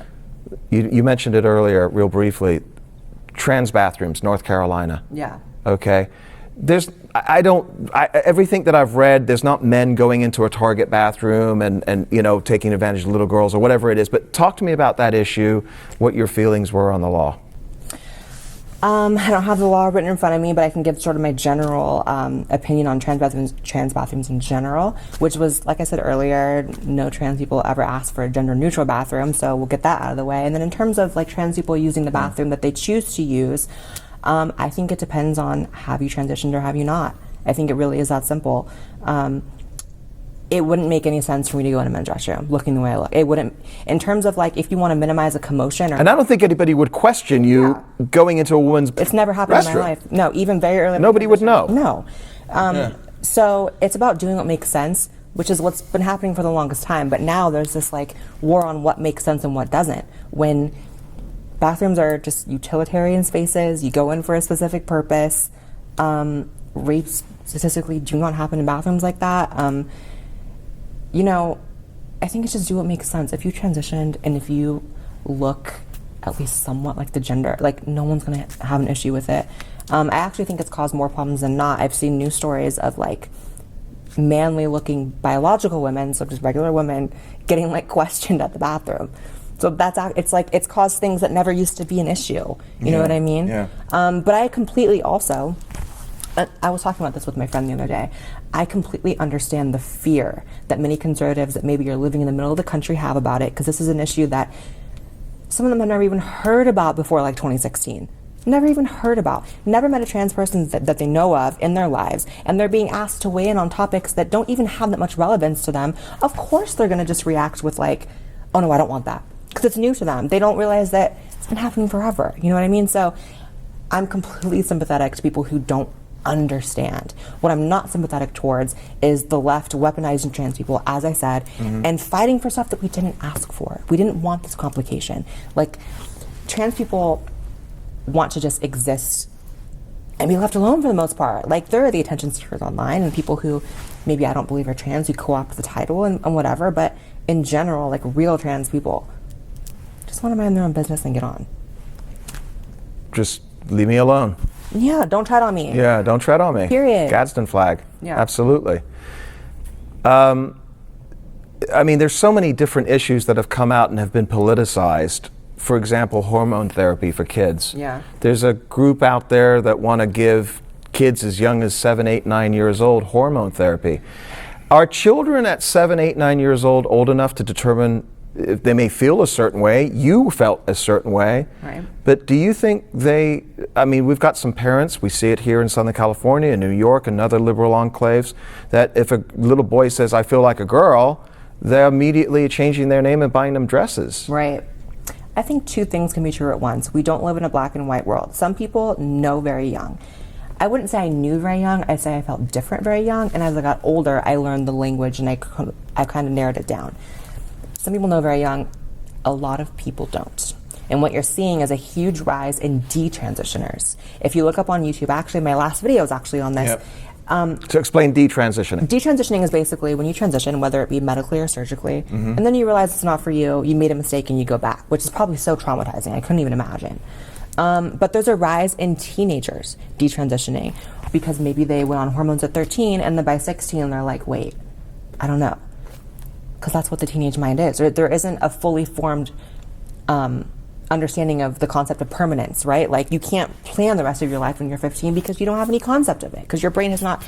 Speaker 2: it.
Speaker 1: You mentioned it earlier, real briefly. Trans bathrooms, North Carolina.
Speaker 2: Yeah.
Speaker 1: Okay. Everything that I've read, there's not men going into a Target bathroom and taking advantage of little girls or whatever it is. But talk to me about that issue, what your feelings were on the law.
Speaker 2: I don't have the law written in front of me, but I can give sort of my general opinion on trans bathrooms in general, which was, like I said earlier, no trans people ever asked for a gender-neutral bathroom, so we'll get that out of the way. And then in terms of like trans people using the bathroom that they choose to use, I think it depends on have you transitioned or have you not. I think it really is that simple. It wouldn't make any sense for me to go in a men's restroom looking the way I look. It wouldn't, in terms of like if you want to minimize a commotion.
Speaker 1: And I don't think anybody would question you going into a woman's
Speaker 2: It's never happened
Speaker 1: restroom.
Speaker 2: in my life. No, even very early.
Speaker 1: Nobody would know.
Speaker 2: No. So it's about doing what makes sense, which is what's been happening for the longest time. But now there's this like war on what makes sense and what doesn't. When bathrooms are just utilitarian spaces, you go in for a specific purpose. Rapes statistically do not happen in bathrooms like that. I think it's just do what makes sense. If you transitioned and if you look at least somewhat like the gender, like no one's gonna have an issue with it. I actually think it's caused more problems than not. I've seen news stories of like manly looking biological women, so just regular women, getting like questioned at the bathroom. So it's caused things that never used to be an issue. You know what I mean?
Speaker 1: Yeah.
Speaker 2: But I completely also, I was talking about this with my friend the other day. I completely understand the fear that many conservatives that maybe are living in the middle of the country have about it, because this is an issue that some of them have never even heard about before, like 2016. Never even heard about. Never met a trans person that they know of in their lives, and they're being asked to weigh in on topics that don't even have that much relevance to them. Of course they're going to just react with like, oh no, I don't want that, because it's new to them. They don't realize that it's been happening forever. You know what I mean? So I'm completely sympathetic to people who don't understand. What I'm not sympathetic towards is the left weaponizing trans people, as I said, and fighting for stuff that we didn't ask for. We didn't want this complication. Like, trans people want to just exist and be left alone for the most part. Like, there are the attention seekers online and people who maybe I don't believe are trans, who co-opt the title and whatever, but in general, like real trans people just want to mind their own business and get on.
Speaker 1: Just leave me alone.
Speaker 2: Yeah, don't tread on me.
Speaker 1: Yeah, don't tread on me.
Speaker 2: Period.
Speaker 1: Gadsden flag.
Speaker 2: Yeah.
Speaker 1: Absolutely. There's so many different issues that have come out and have been politicized. For example, hormone therapy for kids.
Speaker 2: Yeah.
Speaker 1: There's a group out there that want to give kids as young as 7, 8, 9 years old hormone therapy. Are children at 7, 8, 9 years old enough to determine if they may feel a certain way? You felt a certain way.
Speaker 2: Right.
Speaker 1: But do you think we've got some parents, we see it here in Southern California, in New York, and other liberal enclaves, that if a little boy says, I feel like a girl, they're immediately changing their name and buying them dresses.
Speaker 2: Right. I think two things can be true at once. We don't live in a black and white world. Some people know very young. I wouldn't say I knew very young, I'd say I felt different very young, and as I got older, I learned the language and I kind of narrowed it down. Some people know very young, a lot of people don't. And what you're seeing is a huge rise in detransitioners. If you look up on YouTube, actually my last video is actually on this.
Speaker 1: Yep. To explain detransitioning.
Speaker 2: Detransitioning is basically when you transition, whether it be medically or surgically, and then you realize it's not for you, you made a mistake and you go back, which is probably so traumatizing, I couldn't even imagine. But there's a rise in teenagers detransitioning because maybe they went on hormones at 13 and then by 16 they're like, wait, I don't know. Because that's what the teenage mind is. There isn't a fully formed understanding of the concept of permanence, right? Like you can't plan the rest of your life when you're 15 because you don't have any concept of it, because your brain has not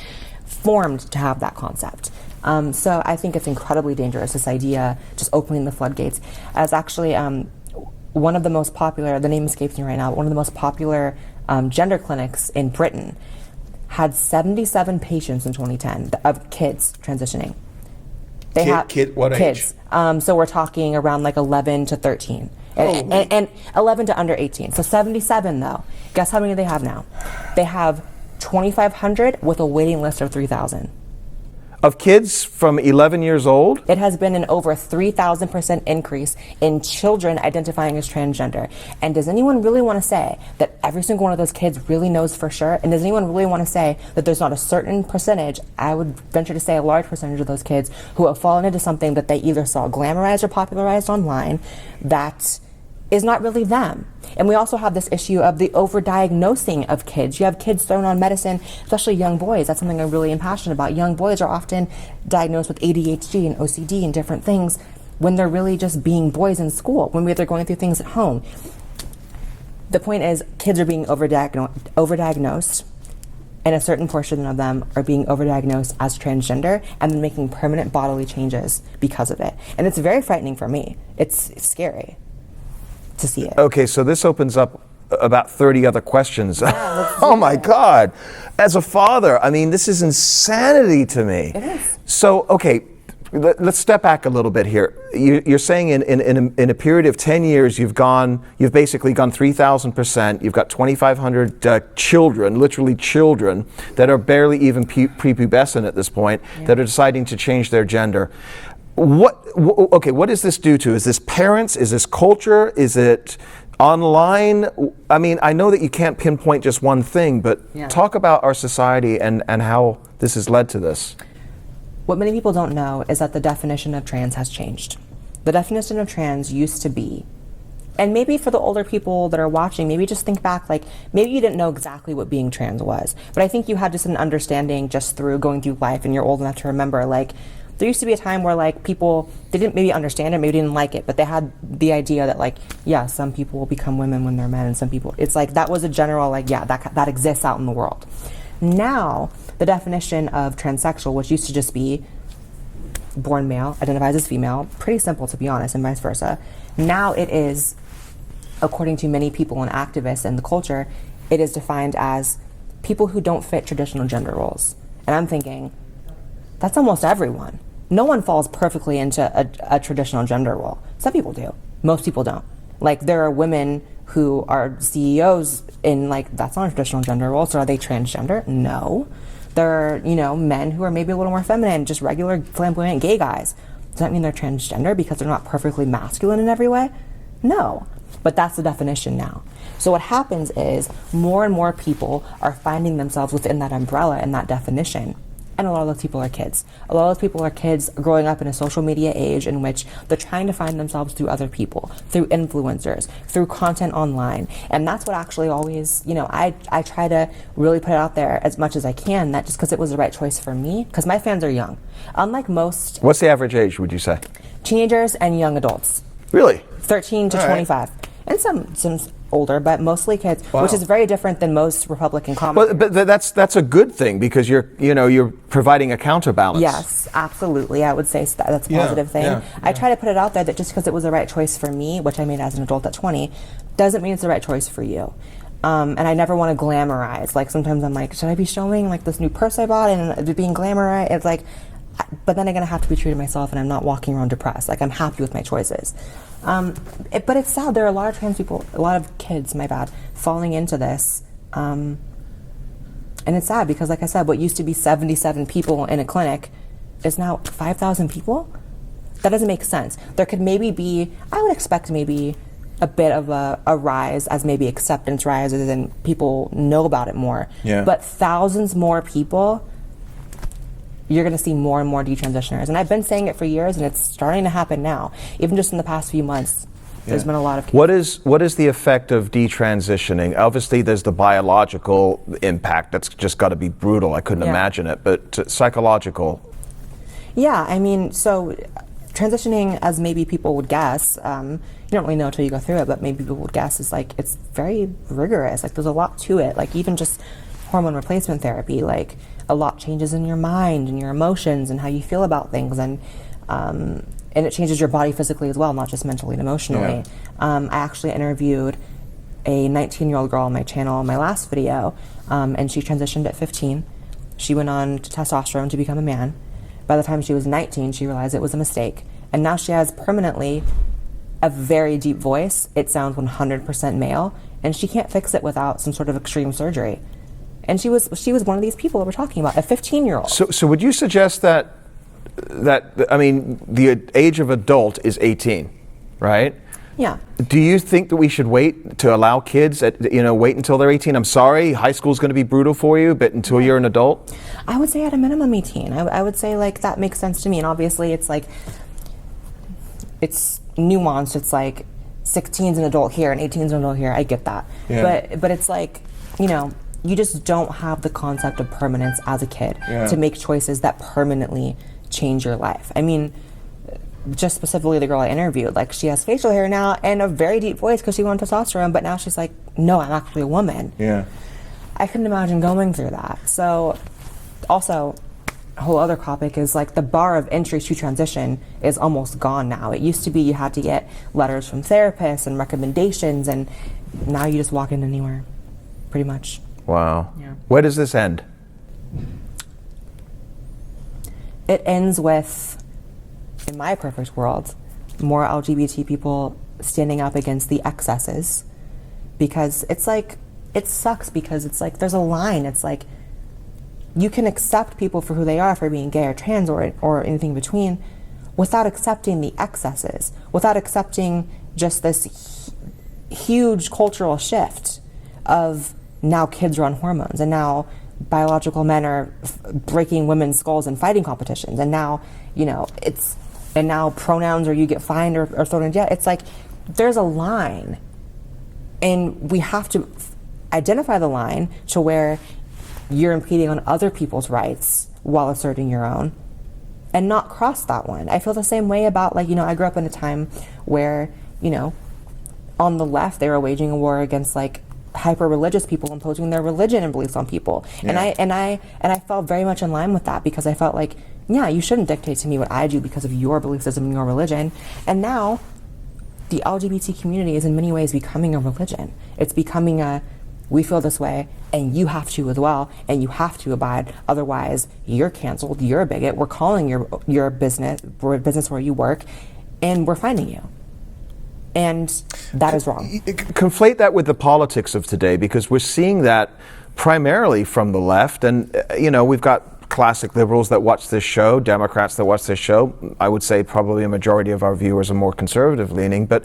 Speaker 2: formed to have that concept. So I think it's incredibly dangerous, this idea, just opening the floodgates. As actually one of the most popular, the name escapes me right now, one of the most popular gender clinics in Britain had 77 patients in 2010 of kids transitioning. They
Speaker 3: What
Speaker 2: kids.
Speaker 3: age?
Speaker 2: So we're talking around like 11 to 13. And 11 to under 18. So 77 though. Guess how many they have now? They have 2,500 with a waiting list of 3,000.
Speaker 1: Of kids from 11 years old?
Speaker 2: It has been an over 3,000% increase in children identifying as transgender. And does anyone really want to say that every single one of those kids really knows for sure? And does anyone really want to say that there's not a certain percentage, I would venture to say a large percentage of those kids, who have fallen into something that they either saw glamorized or popularized online that is not really them? And we also have this issue of the overdiagnosing of kids. You have kids thrown on medicine, especially young boys. That's something I'm really passionate about. Young boys are often diagnosed with ADHD and OCD and different things when they're really just being boys in school, when they're going through things at home. The point is, kids are being overdiagnosed, and a certain portion of them are being overdiagnosed as transgender and then making permanent bodily changes because of it. And it's very frightening for me. It's scary to see it.
Speaker 1: Okay, so this opens up about 30 other questions.
Speaker 2: Yeah,
Speaker 1: oh my God. As a father, I mean, this is insanity to me.
Speaker 2: It is.
Speaker 1: So, okay, let's step back a little bit here. You're saying in a period of 10 years, you've basically gone 3,000%. You've got 2,500 children, literally children, that are barely even prepubescent at this point, that are deciding to change their gender. What does this do to? Is this parents? Is this culture? Is it online? I mean, I know that you can't pinpoint just one thing, but talk about our society and how this has led to this.
Speaker 2: What many people don't know is that the definition of trans has changed. The definition of trans used to be, and maybe for the older people that are watching, maybe just think back, like maybe you didn't know exactly what being trans was, but I think you had just an understanding just through going through life, and you're old enough to remember, like, there used to be a time where like people, they didn't maybe understand it, maybe didn't like it, but they had the idea that like, yeah, some people will become women when they're men, and some people, it's like that was a general like, yeah, that exists out in the world. Now, the definition of transsexual, which used to just be born male, identifies as female, pretty simple to be honest, and vice versa. Now it is, according to many people and activists in the culture, it is defined as people who don't fit traditional gender roles. And I'm thinking, that's almost everyone. No one falls perfectly into a traditional gender role. Some people do. Most people don't. Like, there are women who are CEOs in, like, that's not a traditional gender role, so are they transgender? No. There are, men who are maybe a little more feminine, just regular flamboyant gay guys. Does that mean they're transgender because they're not perfectly masculine in every way? No. But that's the definition now. So what happens is more and more people are finding themselves within that umbrella and that definition. And a lot of those people are kids. A lot of those people are kids growing up in a social media age in which they're trying to find themselves through other people, through influencers, through content online. And that's what actually always, I try to really put it out there as much as I can, that just because it was the right choice for me, because my fans are young. Unlike most...
Speaker 1: What's the average age, would you say?
Speaker 2: Teenagers and young adults.
Speaker 1: Really?
Speaker 2: 13 to 25. And some older, but mostly kids, which is very different than most Republican comments.
Speaker 1: But that's a good thing, because you're providing a counterbalance.
Speaker 2: Yes, absolutely. I would say that's a positive thing.
Speaker 3: Yeah.
Speaker 2: I try to put it out there that just because it was the right choice for me, which I made as an adult at 20, doesn't mean it's the right choice for you. And I never want to glamorize. Like, sometimes I'm like, should I be showing like this new purse I bought and it being glamorized? It's like, but then I'm going to have to be true to myself, and I'm not walking around depressed. Like, I'm happy with my choices. But it's sad. There are a lot of trans people, a lot of kids, falling into this. And it's sad because, like I said, what used to be 77 people in a clinic is now 5,000 people. That doesn't make sense. There could maybe be, I would expect maybe a bit of a rise as maybe acceptance rises and people know about it more.
Speaker 3: Yeah.
Speaker 2: But thousands more people, you're going to see more and more detransitioners. And I've been saying it for years, and it's starting to happen now. Even just in the past few months, there's been a lot of cases.
Speaker 1: What is the effect of detransitioning? Obviously, there's the biological impact. That's just got to be brutal. I couldn't imagine it. But psychological.
Speaker 2: Yeah, I mean, so transitioning, as maybe people would guess, you don't really know until you go through it, but maybe people would guess, is like, it's very rigorous. Like, there's a lot to it. Like, even just hormone replacement therapy, like, a lot changes in your mind and your emotions and how you feel about things, and it changes your body physically as well, not just mentally and emotionally. I actually interviewed a 19-year-old girl on my channel in my last video, and she transitioned at 15. She went on to testosterone to become a man. By the time she was 19, she realized it was a mistake. And now she has permanently a very deep voice. It sounds 100% male, and she can't fix it without some sort of extreme surgery. And she was one of these people that we're talking about, a 15-year-old.
Speaker 1: So would you suggest that I mean, the age of adult is 18, right?
Speaker 2: Yeah.
Speaker 1: Do you think that we should wait to allow kids wait until they're 18? I'm sorry, high school's going to be brutal for you, but until you're an adult?
Speaker 2: I would say at a minimum 18. I would say, like, that makes sense to me. And obviously it's like, it's nuanced. It's like 16's an adult here and 18's an adult here. I get that. Yeah. But it's like, you just don't have the concept of permanence as a kid to make choices that permanently change your life. I mean, just specifically the girl I interviewed, like, she has facial hair now and a very deep voice because she went on testosterone, but now she's like, no, I'm actually a woman. Yeah. I couldn't imagine going through that. So also, a whole other topic is, like, the bar of entry to transition is almost gone now. It used to be you had to get letters from therapists and recommendations, and now you just walk in anywhere, pretty much.
Speaker 1: Wow.
Speaker 2: Yeah.
Speaker 1: Where does this end?
Speaker 2: It ends with, in my perfect world, more LGBT people standing up against the excesses, because it's like, it sucks because it's like, there's a line. It's like, you can accept people for who they are, for being gay or trans or anything in between, without accepting the excesses, without accepting just this huge cultural shift of now kids are on hormones, and now biological men are breaking women's skulls in fighting competitions, and now, and now pronouns, or you get fined or thrown in jail. It's like, there's a line, and we have to identify the line to where you're impeding on other people's rights while asserting your own, and not cross that one. I feel the same way about, like, I grew up in a time where, on the left, they were waging a war against, like, hyper-religious people imposing their religion and beliefs on people. Yeah. And I felt very much in line with that, because I felt like, yeah, you shouldn't dictate to me what I do because of your belief system and your religion. And now the LGBT community is in many ways becoming a religion. It's becoming a, we feel this way and you have to as well, and you have to abide, otherwise you're canceled, you're a bigot, we're calling your business, we're a business where you work, and we're finding you. And that is wrong.
Speaker 1: Conflate that with the politics of today, because we're seeing that primarily from the left. And, we've got classic liberals that watch this show, Democrats that watch this show. I would say probably a majority of our viewers are more conservative leaning. But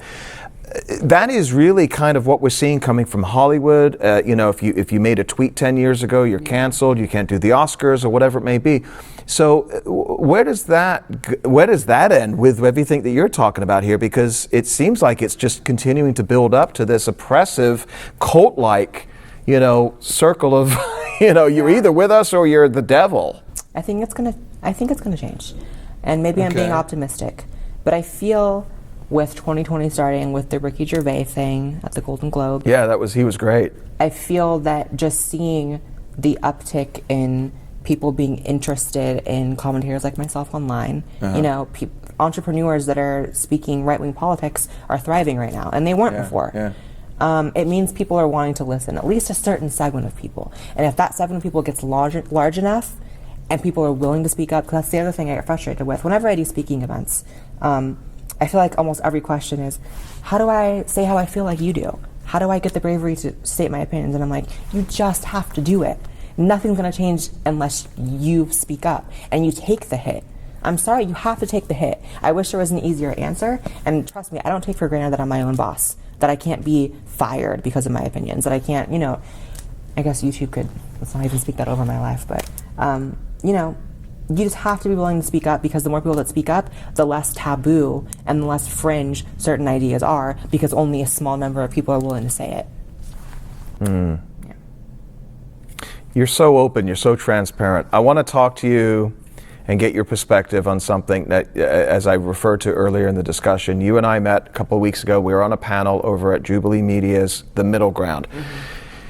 Speaker 1: that is really kind of what we're seeing coming from Hollywood. If you made a tweet 10 years ago, you're canceled, you can't do the Oscars or whatever it may be. So where does that end with everything that you're talking about here? Because it seems like it's just continuing to build up to this oppressive, cult-like, circle of, you're either with us or you're the devil.
Speaker 2: I think it's gonna change, and maybe I'm being optimistic, but I feel with 2020 starting with the Ricky Gervais thing at the Golden Globe.
Speaker 1: Yeah, he was great.
Speaker 2: I feel that just seeing the uptick in people being interested in commentators like myself online, entrepreneurs that are speaking right-wing politics are thriving right now, and they weren't before. Yeah. It means people are wanting to listen, at least a certain segment of people. And if that segment of people gets large enough, and people are willing to speak up, because that's the other thing I get frustrated with. Whenever I do speaking events, I feel like almost every question is, how do I say how I feel like you do? How do I get the bravery to state my opinions? And I'm like, you just have to do it. Nothing's going to change unless you speak up and you take the hit. I'm sorry, you have to take the hit. I wish there was an easier answer. And trust me, I don't take for granted that I'm my own boss, that I can't be fired because of my opinions, that I can't, I guess YouTube could, let's not even speak that over my life, but, you just have to be willing to speak up, because the more people that speak up, the less taboo and the less fringe certain ideas are, because only a small number of people are willing to say it.
Speaker 1: Mm. Yeah. You're so open, you're so transparent. I want to talk to you and get your perspective on something that, as I referred to earlier in the discussion, you and I met a couple of weeks ago. We were on a panel over at Jubilee Media's The Middle Ground.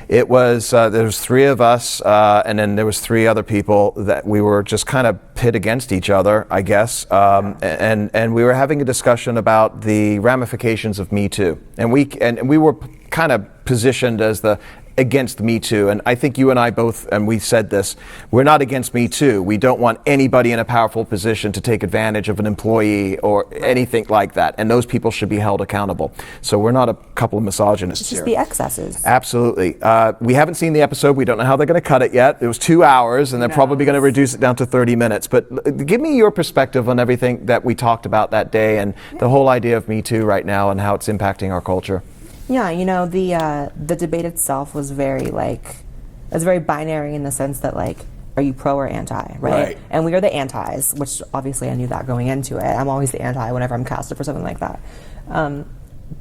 Speaker 1: It was, there was three of us, and then there was three other people that we were just kind of pit against each other, I guess, and we were having a discussion about the ramifications of Me Too. And we were kind of positioned as the against Me Too, and I think you and I both, and we said this, we're not against Me Too. We don't want anybody in a powerful position to take advantage of an employee or anything like that, and those people should be held accountable. So we're not a couple of misogynists
Speaker 2: It's just
Speaker 1: here.
Speaker 2: the excesses.
Speaker 1: Absolutely. We haven't seen the episode. We don't know how they're going to cut it yet. It was 2 hours, and they're probably going to reduce it down to 30 minutes. But give me your perspective on everything that we talked about that day and the whole idea of Me Too right now and how it's impacting our culture.
Speaker 2: Yeah, you know, the debate itself was very binary in the sense that, like, are you pro or anti, right? And we are the antis, which obviously I knew that going into it. I'm always the anti whenever I'm casted for something like that.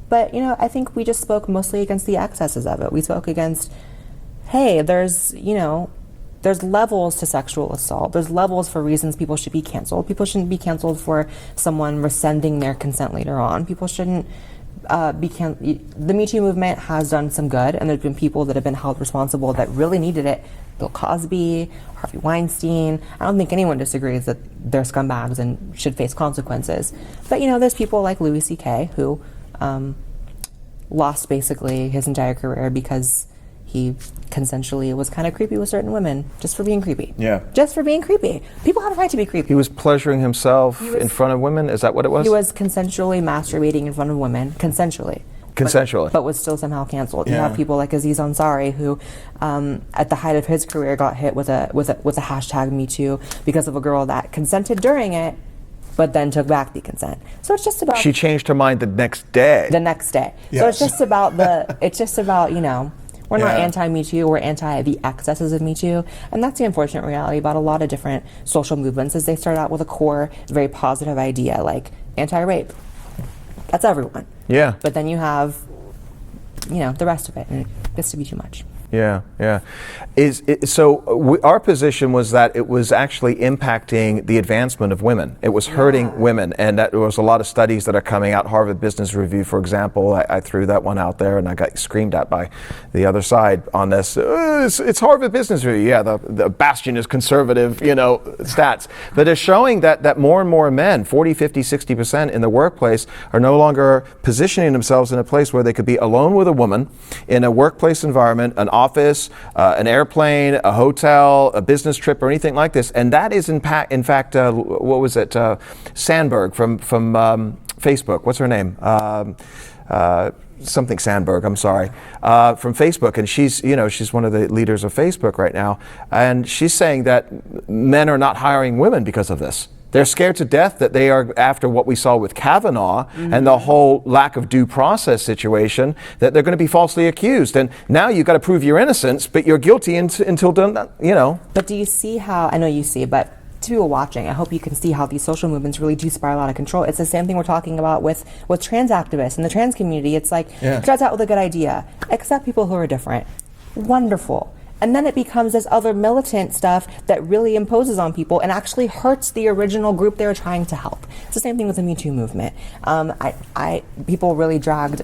Speaker 2: But, you know, I think we just spoke mostly against the excesses of it. We spoke against, hey, there's levels to sexual assault. There's levels for reasons people should be canceled. People shouldn't be canceled for someone rescinding their consent later on. People shouldn't the Me Too movement has done some good, and there's been people that have been held responsible that really needed it. Bill Cosby, Harvey Weinstein. I don't think anyone disagrees that they're scumbags and should face consequences. But, you know, there's people like Louis C.K. who lost basically his entire career because he consensually was kind of creepy with certain women just for being creepy.
Speaker 1: Yeah.
Speaker 2: Just for being creepy. People have a right to be creepy.
Speaker 1: He was pleasuring himself in front of women? Is that what it was?
Speaker 2: He was consensually masturbating in front of women, consensually. But was still somehow canceled. You have people like Aziz Ansari who, at the height of his career, got hit with a hashtag Me Too because of a girl that consented during it, but then took back the consent. So it's just about...
Speaker 1: She changed her mind the next day.
Speaker 2: Yes. So it's just about you know, we're not anti-Me Too, we're anti the excesses of Me Too. And that's the unfortunate reality about a lot of different social movements is they start out with a core, very positive idea, like anti-rape. That's everyone.
Speaker 1: Yeah.
Speaker 2: But then you have, you know, the rest of it, and it gets to be too much.
Speaker 1: Yeah. Our position was that it was actually impacting the advancement of women. It was hurting women, and that there was a lot of studies that are coming out. Harvard Business Review, for example, I threw that one out there, and I got screamed at by the other side on this. It's Harvard Business Review. Yeah, the bastion is conservative, you know, stats. But it's showing that more and more men, 40, 50, 60% in the workplace, are no longer positioning themselves in a place where they could be alone with a woman in a workplace environment, an office, an airplane, a hotel, a business trip, or anything like this. And that is in fact, what was it? Sandberg from Facebook. What's her name? Something Sandberg, I'm sorry, from Facebook, and she's one of the leaders of Facebook right now, and she's saying that men are not hiring women because of this. They're scared to death that they are, after what we saw with Kavanaugh and the whole lack of due process situation, that they're going to be falsely accused. And now you've got to prove your innocence, but you're guilty until done, you know.
Speaker 2: But do you see how, I know you see, but to people watching, I hope you can see how these social movements really do spiral out of control. It's the same thing we're talking about with trans activists and the trans community. It's like, starts out with a good idea, accept people who are different. Wonderful. And then it becomes this other militant stuff that really imposes on people and actually hurts the original group they were trying to help. It's the same thing with the Me Too movement. People really dragged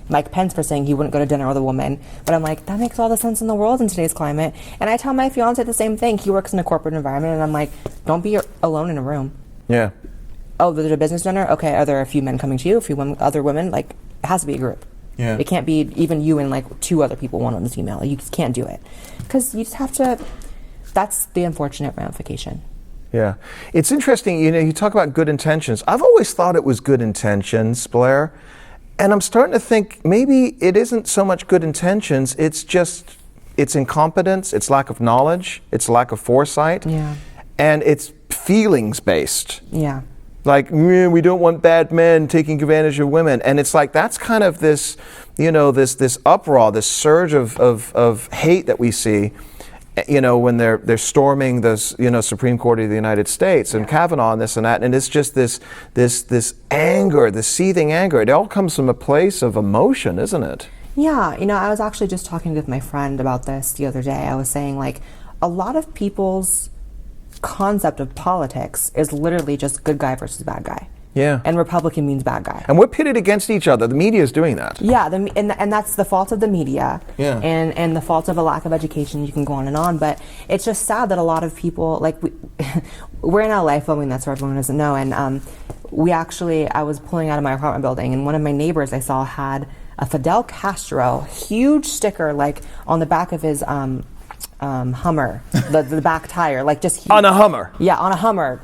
Speaker 2: Mike Pence for saying he wouldn't go to dinner with a woman, but I'm like, that makes all the sense in the world in today's climate. And I tell my fiance the same thing. He works in a corporate environment, and I'm like, don't be alone in a room.
Speaker 1: Yeah.
Speaker 2: Oh, there's a business dinner? Okay, are there a few men coming to you, a few other women? Like, it has to be a group.
Speaker 1: Yeah.
Speaker 2: It can't be even you and like two other people, one on this email. You just can't do it. Because you just have to, that's the unfortunate ramification.
Speaker 1: Yeah. It's interesting, you know, you talk about good intentions. I've always thought it was good intentions, Blaire. And I'm starting to think maybe it isn't so much good intentions, it's just, it's incompetence, it's lack of knowledge, it's lack of foresight.
Speaker 2: Yeah.
Speaker 1: And it's feelings based.
Speaker 2: Yeah.
Speaker 1: Like, we don't want bad men taking advantage of women. And it's like, that's kind of this, you know, this uproar, this surge of hate that we see, you know, when they're storming this, you know, Supreme Court of the United States and Kavanaugh and this and that. And it's just this anger, this seething anger. It all comes from a place of emotion, isn't it?
Speaker 2: Yeah. You know, I was actually just talking with my friend about this the other day. I was saying, like, a lot of people's concept of politics is literally just good guy versus bad guy.
Speaker 1: Yeah.
Speaker 2: And Republican means bad guy.
Speaker 1: And we're pitted against each other. The media is doing that.
Speaker 2: Yeah, and that's the fault of the media.
Speaker 1: Yeah.
Speaker 2: And the fault of a lack of education. You can go on and on, but it's just sad that a lot of people, like, we're in LA filming, that's for everyone who doesn't know, and I was pulling out of my apartment building, and one of my neighbors I saw had a Fidel Castro huge sticker, like, on the back of his Hummer, the back tire, like, just huge.
Speaker 1: On a Hummer.
Speaker 2: Yeah, on a Hummer.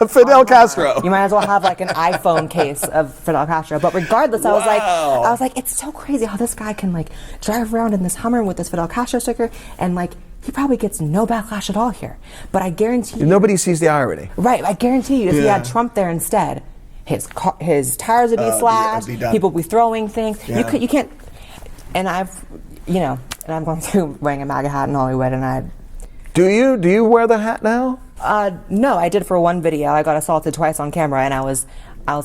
Speaker 1: Fidel Castro.
Speaker 2: You might as well have like an iPhone case of Fidel Castro. But regardless, I was like, it's so crazy how this guy can like drive around in this Hummer with this Fidel Castro sticker, and like he probably gets no backlash at all here. But I guarantee you,
Speaker 1: nobody sees the irony.
Speaker 2: Right, I guarantee you, if he had Trump there instead, his tires would be slashed. People would be throwing things. Yeah. You can't. And I'm going through wearing a MAGA hat in Hollywood, and
Speaker 1: Do you wear the hat now?
Speaker 2: No, I did for one video. I got assaulted twice on camera, and I was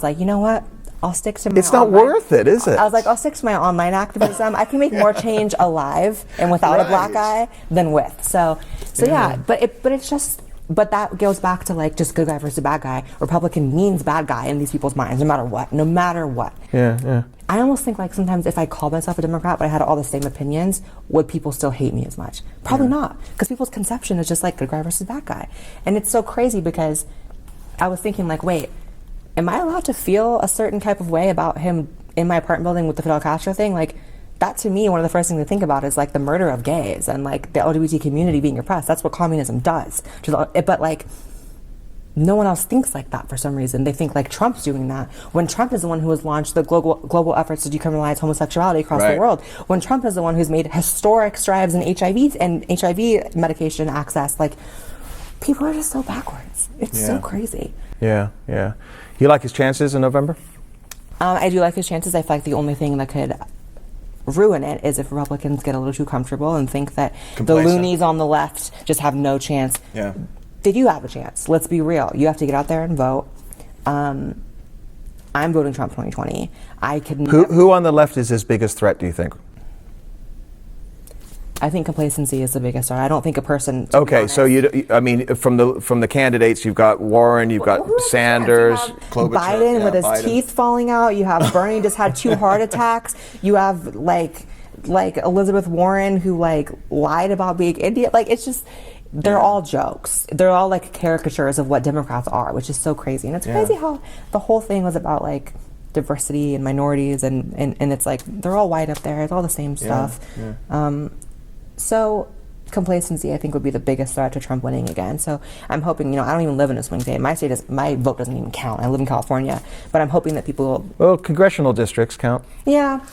Speaker 2: like, you know what? I'll stick to my
Speaker 1: It's not worth it, is it?
Speaker 2: I was like, I'll stick to my online activism. I can make more change alive and without a black eye than with. So yeah. But that goes back to like just good guy versus bad guy. Republican means bad guy in these people's minds, no matter what.
Speaker 1: Yeah.
Speaker 2: I almost think like sometimes if I called myself a Democrat but I had all the same opinions, would people still hate me as much? Probably not, because people's conception is just like good guy versus bad guy. And it's so crazy because I was thinking like, wait, am I allowed to feel a certain type of way about him in my apartment building with the Fidel Castro thing? Like, that to me, one of the first things to think about is like the murder of gays and like the LGBT community being oppressed. That's what communism does. But like, no one else thinks like that for some reason. They think like Trump's doing that, when Trump is the one who has launched the global efforts to decriminalize homosexuality across the world. When Trump is the one who's made historic strides in HIV medication access. Like, people are just so backwards. It's so crazy.
Speaker 1: Yeah. You like his chances in November?
Speaker 2: I do like his chances. I feel like the only thing that could ruin it is if Republicans get a little too comfortable and think that the loonies on the left just have no chance.
Speaker 1: Yeah.
Speaker 2: They do have a chance. Let's be real. You have to get out there and vote. I'm voting Trump 2020.
Speaker 1: Who on the left is his biggest threat, do you think?
Speaker 2: I think complacency is the biggest one. I don't think a person.
Speaker 1: Okay, so from the candidates, you've got Warren, you've got Sanders,
Speaker 2: Biden with his teeth falling out. You have Bernie just had 2 heart attacks. You have like Elizabeth Warren who like lied about being Indian. Like, it's just. They're all jokes. They're all like caricatures of what Democrats are, which is so crazy. And it's crazy how the whole thing was about like diversity and minorities, and it's like they're all white up there. It's all the same stuff. So complacency, I think, would be the biggest threat to Trump winning again. So I'm hoping, I don't even live in a swing state. My vote doesn't even count. I live in California, but I'm hoping that people.
Speaker 1: Well, congressional districts count.
Speaker 2: Yeah,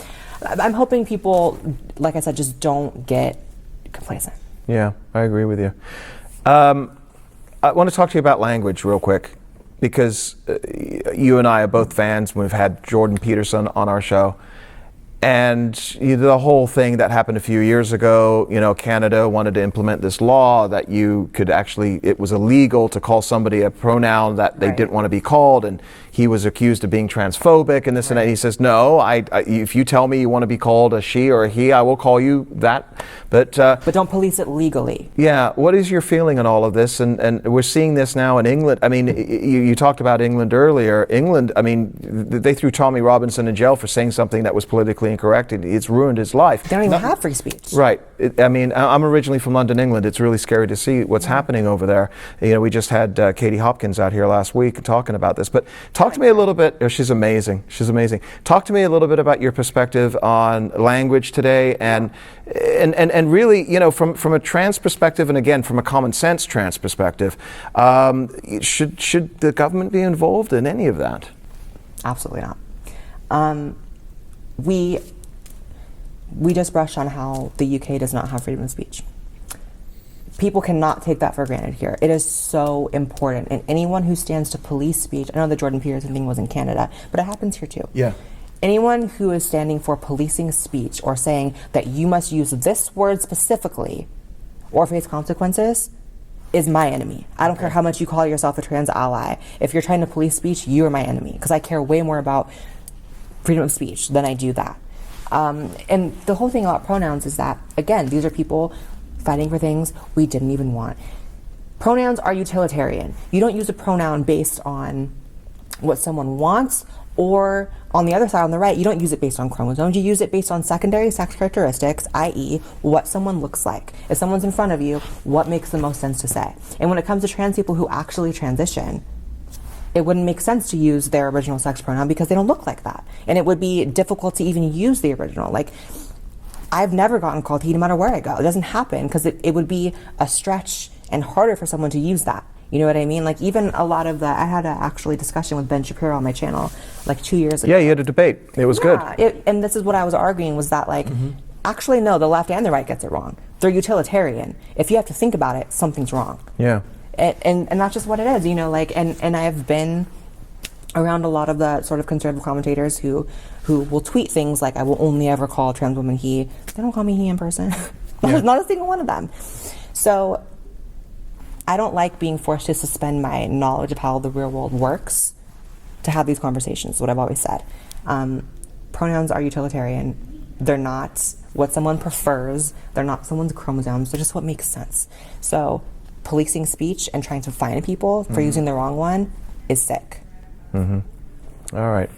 Speaker 2: I'm hoping people, like I said, just don't get complacent.
Speaker 1: Yeah, I agree with you. I want to talk to you about language real quick, because you and I are both fans. We've had Jordan Peterson on our show. And the whole thing that happened a few years ago, Canada wanted to implement this law that you could it was illegal to call somebody a pronoun that they didn't want to be called, and he was accused of being transphobic and this and that. He says, no, if you tell me you want to be called a she or a he, I will call you that. But
Speaker 2: don't police it legally.
Speaker 1: Yeah. What is your feeling on all of this? And we're seeing this now in England. I mean, you talked about England earlier. England, I mean, they threw Tommy Robinson in jail for saying something that was politically incorrect. It's ruined his life.
Speaker 2: They don't even have free speech.
Speaker 1: Right. I'm originally from London, England. It's really scary to see what's happening over there. We just had Katie Hopkins out here last week talking about this. But talk to me a little bit. Oh, she's amazing. She's amazing. Talk to me a little bit about your perspective on language today, and really, from a trans perspective, and again, from a common sense trans perspective, should the government be involved in any of that?
Speaker 2: Absolutely not. We just brushed on how the UK does not have freedom of speech. People cannot take that for granted here. It is so important. And anyone who stands to police speech, I know the Jordan Peterson thing was in Canada, but it happens here too.
Speaker 1: Yeah.
Speaker 2: Anyone who is standing for policing speech or saying that you must use this word specifically or face consequences is my enemy. I don't care how much you call yourself a trans ally. If you're trying to police speech, you are my enemy, because I care way more about freedom of speech than I do that. And the whole thing about pronouns is that, again, these are people fighting for things we didn't even want. Pronouns are utilitarian. You don't use a pronoun based on what someone wants, or on the other side, on the right, you don't use it based on chromosomes. You use it based on secondary sex characteristics, i.e. what someone looks like. If someone's in front of you, what makes the most sense to say? And when it comes to trans people who actually transition, it wouldn't make sense to use their original sex pronoun because they don't look like that. And it would be difficult to even use the original. Like, I've never gotten called he no matter where I go. It doesn't happen because it would be a stretch and harder for someone to use that. You know what I mean? Like, even a lot of I had a actually discussion with Ben Shapiro on my channel like 2 years ago.
Speaker 1: Yeah, you had a debate. It was good.
Speaker 2: And this is what I was arguing was that, like, actually, no, the left and the right gets it wrong. They're utilitarian. If you have to think about it, something's wrong.
Speaker 1: Yeah.
Speaker 2: And that's just what it is, you know, like, and I've been around a lot of the sort of conservative commentators who will tweet things like, I will only ever call a trans woman he. They don't call me he in person. Not a single one of them. So I don't like being forced to suspend my knowledge of how the real world works to have these conversations, what I've always said. Pronouns are utilitarian. They're not what someone prefers. They're not someone's chromosomes. They're just what makes sense. So policing speech and trying to fine people for using the wrong one is sick.
Speaker 1: All right.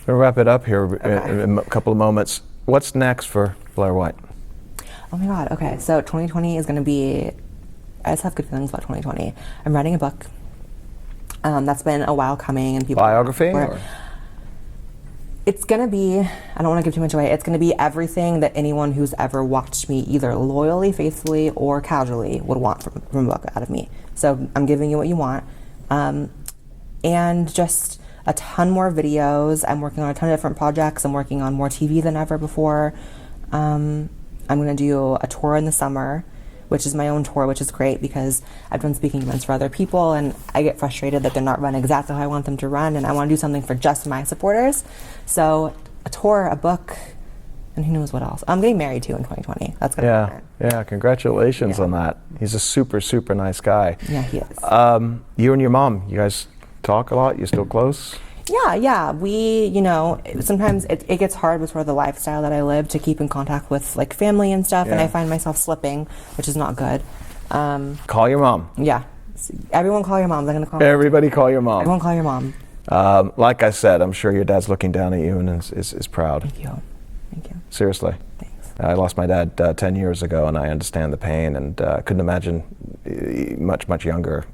Speaker 1: We'll wrap it up here in a couple of moments. What's next for Blaire White?
Speaker 2: Oh my God. Okay. So 2020 is going to be, I just have good feelings about 2020. I'm writing a book. That's been a while coming, and people.
Speaker 1: Biography? Or?
Speaker 2: It's gonna be, I don't want to give too much away. It's gonna be everything that anyone who's ever watched me, either loyally, faithfully, or casually, would want from a book out of me. So I'm giving you what you want, and just a ton more videos. I'm working on a ton of different projects. I'm working on more TV than ever before. I'm gonna do a tour in the summer, which is my own tour, which is great because I've done speaking events for other people, and I get frustrated that they're not run exactly how I want them to run, and I want to do something for just my supporters. So a tour, a book, and who knows what else. I'm getting married too in 2020. That's gonna be fun.
Speaker 1: Yeah, congratulations on that. He's a super, super nice guy.
Speaker 2: Yeah, he is.
Speaker 1: You and your mom, you guys talk a lot? You still close?
Speaker 2: Yeah. We, sometimes it gets hard with sort of the lifestyle that I live to keep in contact with like family and stuff, and I find myself slipping, which is not good.
Speaker 1: Call your mom.
Speaker 2: Yeah. Everyone call your mom. They're going to call
Speaker 1: Everybody call your mom.
Speaker 2: Everyone call your mom.
Speaker 1: Like I said, I'm sure your dad's looking down at you and is proud.
Speaker 2: Thank you.
Speaker 1: Seriously.
Speaker 2: Thanks.
Speaker 1: I lost my dad 10 years ago, and I understand the pain, and couldn't imagine much, much younger.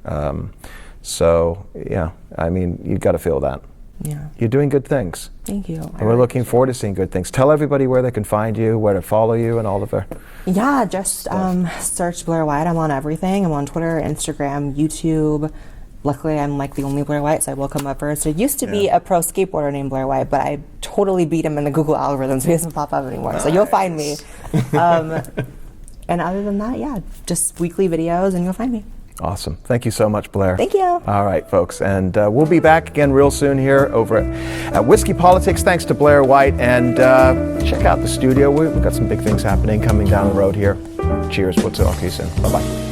Speaker 1: So, yeah, I mean, you've got to feel that.
Speaker 2: Yeah.
Speaker 1: You're doing good things.
Speaker 2: Thank you.
Speaker 1: And we're looking forward to seeing good things. Tell everybody where they can find you, where to follow you, and all of their.
Speaker 2: Yeah, just search Blaire White. I'm on everything. I'm on Twitter, Instagram, YouTube. Luckily, I'm like the only Blaire White, so I will come up first. There used to be a pro skateboarder named Blaire White, but I totally beat him in the Google algorithm, so he doesn't pop up anymore. So you'll find me. And other than that, yeah, just weekly videos, and you'll find me.
Speaker 1: Awesome. Thank you so much, Blaire.
Speaker 2: Thank you.
Speaker 1: All right, folks. And we'll be back again real soon here over at Whiskey Politics. Thanks to Blaire White. And check out the studio. We've got some big things happening coming down the road here. Cheers. We'll talk to you soon. Bye-bye.